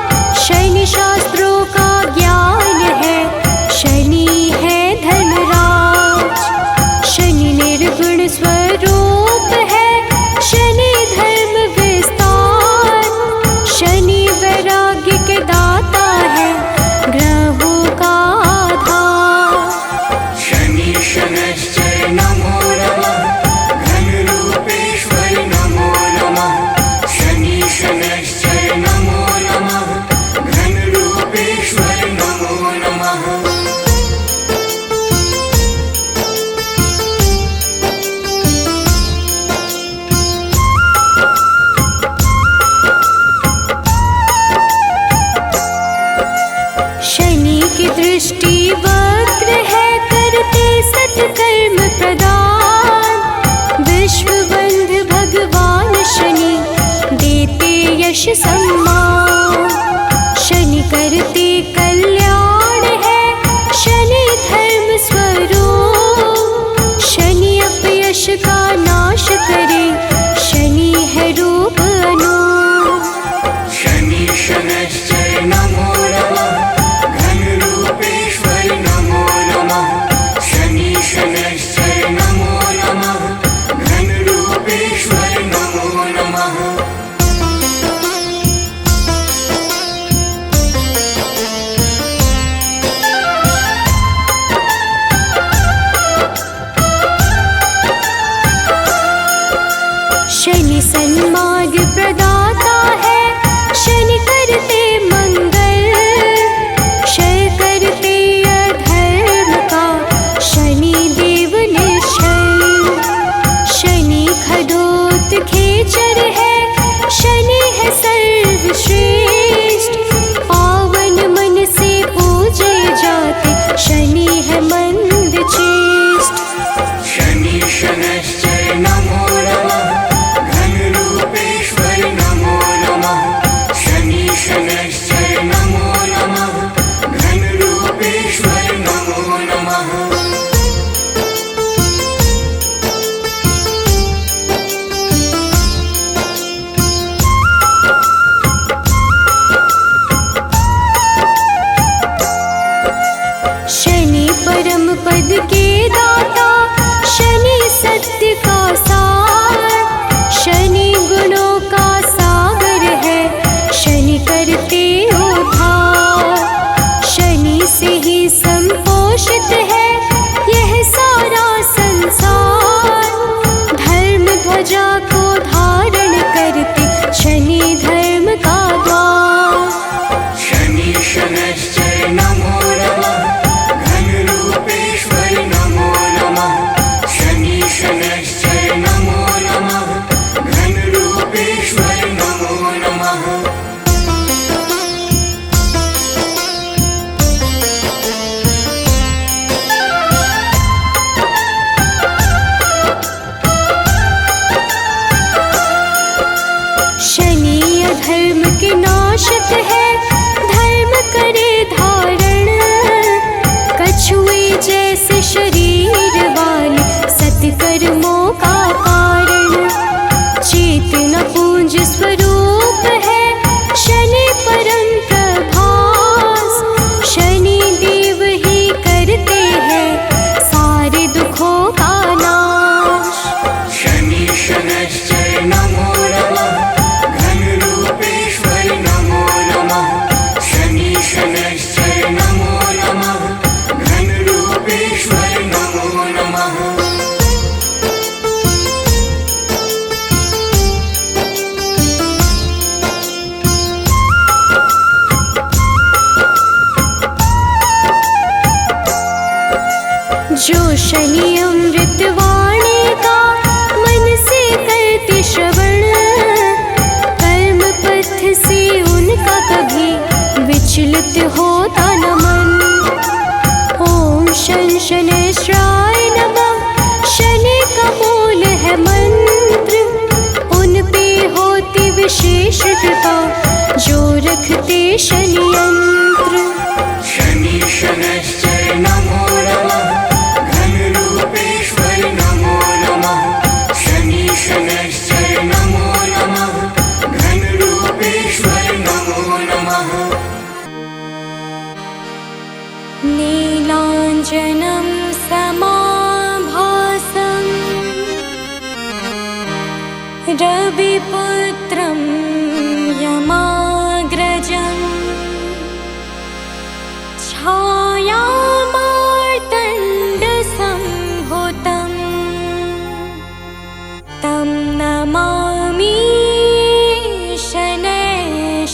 शनि शास्त्रों का ज्ञान है, शनि है धनराज। शनि निर्गुण स्वरूप है, शनि धर्म विस्तार। शनि वैराग्य के दाता है, ग्रहों का आधार। शनि शनैश्चर नमो नमः, घनरूपेश्वर नमो नमः। शनि शनैश्चर नमो नमः, घनरूपेश्वर नमो नमः। शनि की दृष्टि वक्र है, करते सत्कर्म प्रदान। विश्व बंध भगवान शनि, देते यश सम्मान। शनि करते कल्याण है, शनि धर्म स्वरूप। शनि अपयश का नाश करे, शनि है रूप अनूप। शनि शनैश्चर नमो नमः, घनरूपेश्वर नमो नमः। शनि शनैश्चर नमो नमः, घनरूपेश्वर नमो नमः। शनि सन्मार्ग प्रदाता है, शनि करते मंगल। क्षय करते अधर्म का, शनि देव निश्चल। शनि खडोत खेचर है, शनि है सर्वश्रेष्ठ। पावन मन से पूजे जाते, शनि है मंदचेष्ट। शनि शनैश्चर नमो नमः, घनरूपेश्वर नमो नमः। शनि शनैश्चर नमो नमः, घनरूपेश्वर नमो नमः। शनि परम पद के दाता, शनि सत्य का सार। शनि गुणों का सागर है, शनि करते उद्धार। शनि से ही संपोषित है, यह सारा संसार। धर्म ध्वजा को धारण करते, शनि धर्म का द्वार। शनि शनैश्चर नमो नमः, घनरूपेश्वर नमो नमः। शनि शनैश्चर नमो नमः, घनरूपेश्वर नमो नमः। शनि अधर्म के नाशक है, धर्म करे धारण। कछुए जैसे शरीर वाले, सत्कर्मों का कारण। चेतना पुंज स्वरूप है, शनि परम प्रभास। शनि देव ही करते हैं, सारे दुखों का नाश। शनि शनैश्चर नमो नमः, घनरूपेश्वर नमो नमः। शनि अमृतवाणी का मन से करते श्रवण, कर्म पथ से उनका कभी विचलित होता न मन। ओम शन शनैश्चराय नमः, शनि का मूल है मंत्र, उन पे होती विशेष कृपा जो रखते शनि यंत्र। शनि शनैश्चर नमो नमः, घन रूपेश्वर नमो नमः। शनि शनैश्चर नमो नमः, घन रूपेश्वर नमो नमः। नीलाञ्जनं समाभासं रविपुत्रं यमाग्रजं, छायामार्तण्डसम्भूतं तं नमामि शनैश्चरम्।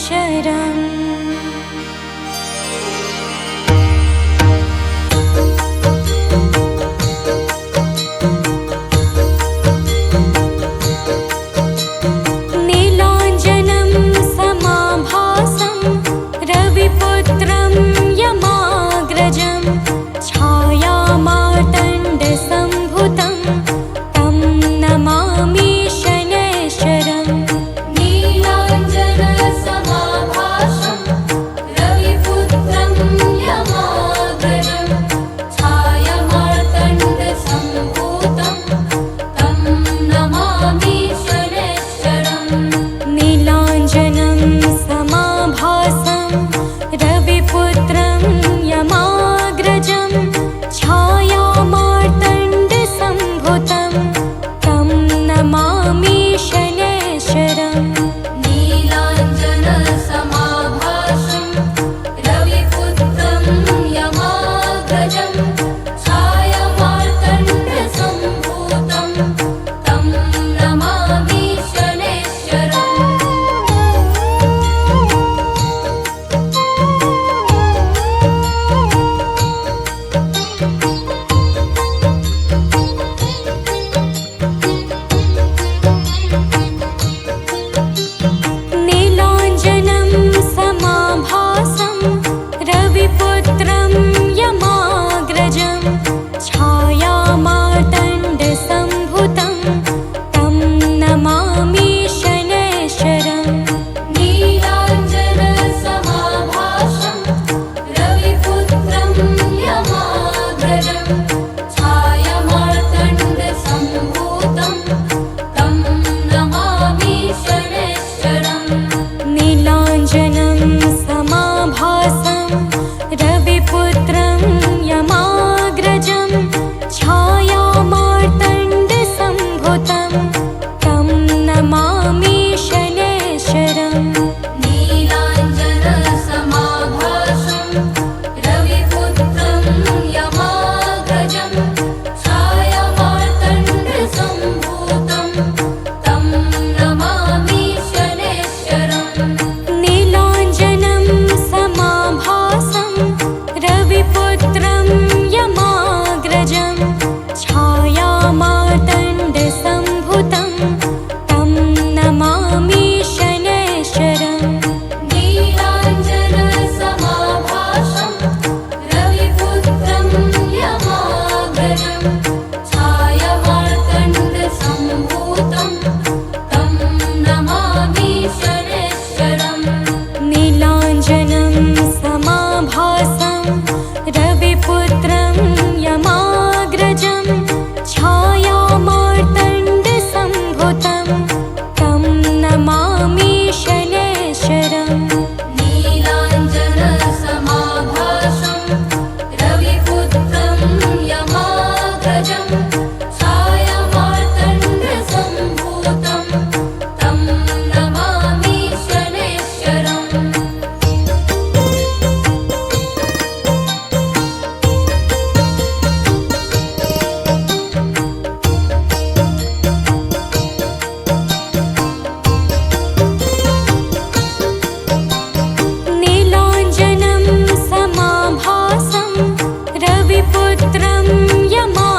रविपुत्रं यमा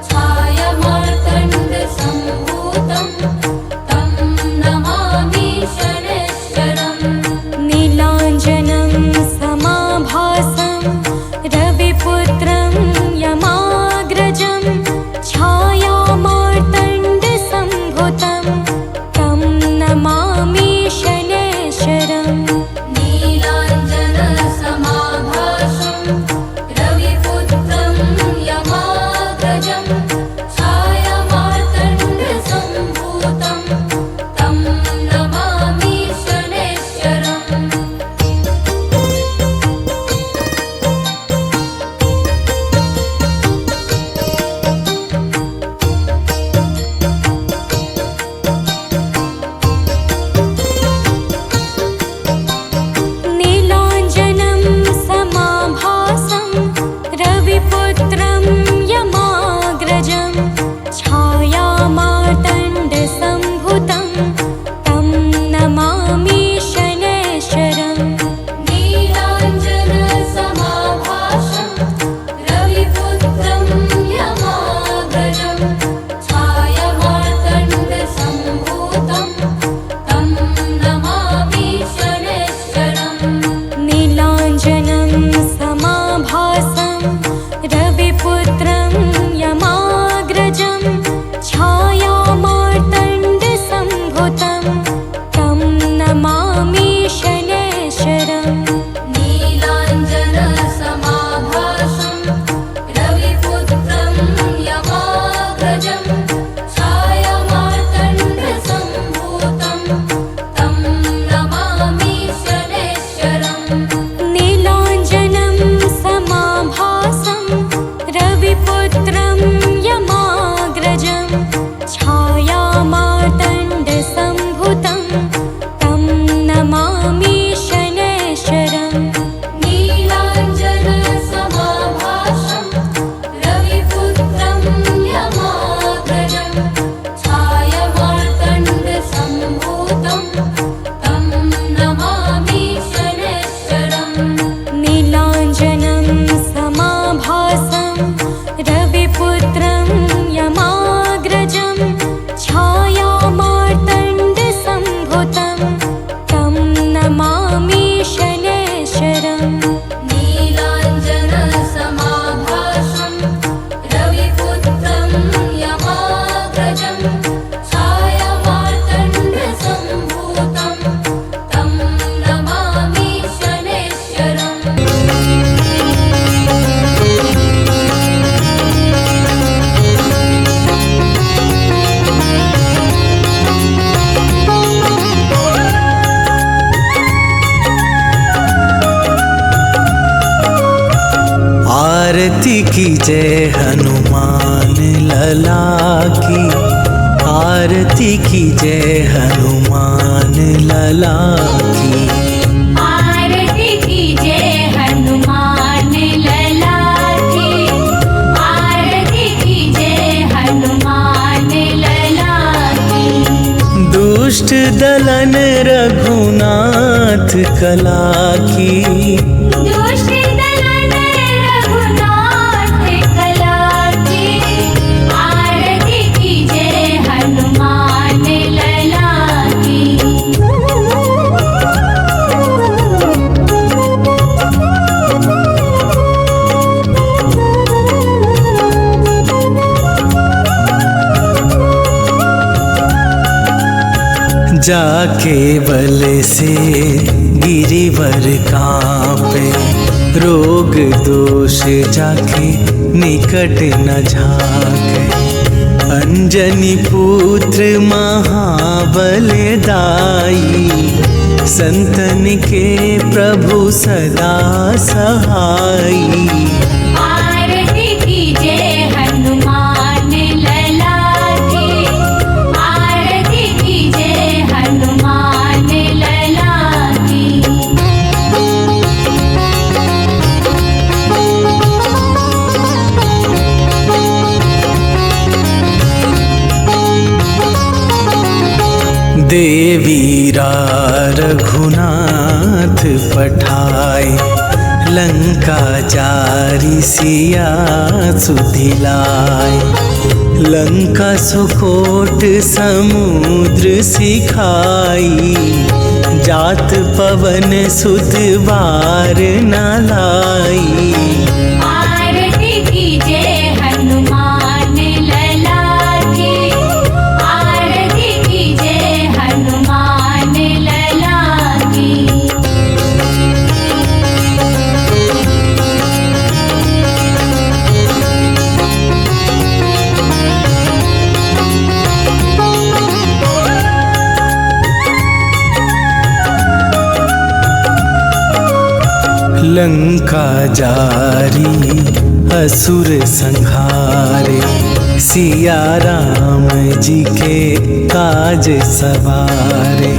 छायामार्तण्डसम्भूतं तं नमामि शनैश्चरम् नीलाञ्जनं समाभासं रविपुत्रं यमाग्रजं छायामार्तण्डसम्भूतं तं नमामि शनैश्चरम् नीलाञ्जनसमाभासं रविपुत्रं यमाग्रजं छायामार्तण्डसम्भूतं तं नमामि शनैश्चरम् नीलाञ्जनं समाभासं रविपुत्रं यमाग्रजं छायामार्तण्डसम्भूतं तं नमामि शनैश्चरम् नीलाञ्जनसमाभासं रविपुत्रं यमाग्रजं छायामार्तण्डसम्भूतं तं नमामि शनैश्चरम् नीलाञ्जनं समाभासं रविपुत्रं यमाग्रजं छायामार्तण्डसम्भूतं तं नमामि शनैश्चरम् नीलाञ्जनसमाभासं रविपुत्रं यमाग्रजं छायामार्तण्डसम्भूतं तं नमामि शनैश्चरम् नीलाञ्जनं समाभासं रविपुत्रं यमाग्रजं छायामार्तण्डसम्भूतं तं नमामि शनैश्चरम् नीलाञ्जनसमाभासं रविपुत्रं यमाग्रजं छायामार्तण्डसम्भूतं तं नमामि शनैश्चरम् नीलाञ्जनं समाभासं रविपुत्रं यमाग्रजं छायामार्तण्डसम्भूतं तं नमामि शनैश्चरम् नीलाञ्जनसमाभासं रविपुत्रं यमाग्रजं छायामार्तण्डसम्भूतं तं नमामि शनैश्चरम् आरती की जय हनुमान लला की, आरती की जय हनुमान लला की। आरती की जय हनुमान लला की, आरती की जय हनुमान लला की। दुष्ट दलन रघुनाथ कला की, दुष्ट दलन रघुनाथ कला की। आरती की जय हनुमान लला की। जाके बल से गिरिवर कांपे, रोग दोष जाके निकट न झाके। अंजनी पुत्र महाबलदाई, संतन के प्रभु सदा सहाई। आरती की जय हनुमान लला की, आरती की जय हनुमान लला की। देवीरा रघुनाथ पठाए, लंका जारी सिया सुधिलाय। लंका सुकोट समुद्र सिखाई, जात पवन सुत बार न लाई। आरती कीजे हनुमान लला की, आरती कीजे हनुमान लला की। लंका जारी असुर संहारे, सिया राम जी के काज सवारे।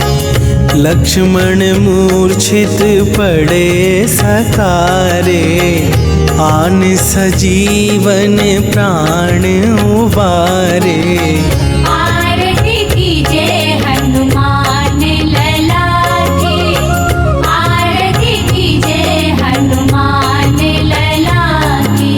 लक्ष्मण मूर्छित पड़े सकारे, आन सजीवन प्राण उबारे। आरती कीजे हनुमान लला की, आरती कीजे हनुमान लला की।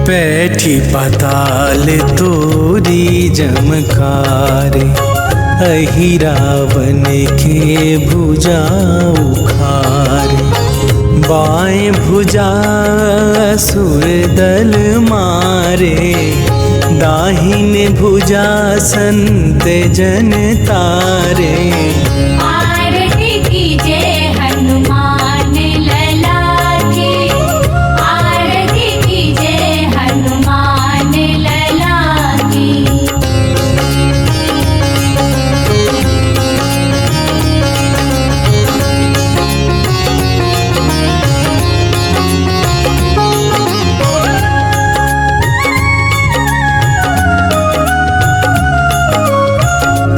बैठी पाताल तोरी जमकारे, अहि रावण के भुजा उखारे। बाएं भुजा असुर दल मारे, दाहिने भुजा संत जन तारे। आरती कीजे हनुमान लला की, आरती कीजे हनुमान लला की।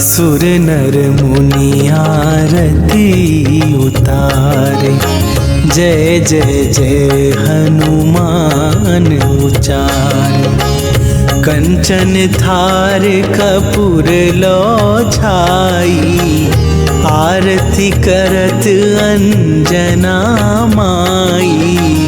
सुर नर मुनि आरती उतारे, जय जय जय हनुमान उचारे। कंचन थार कपूर लो छाई, आरती करत अंजना माई।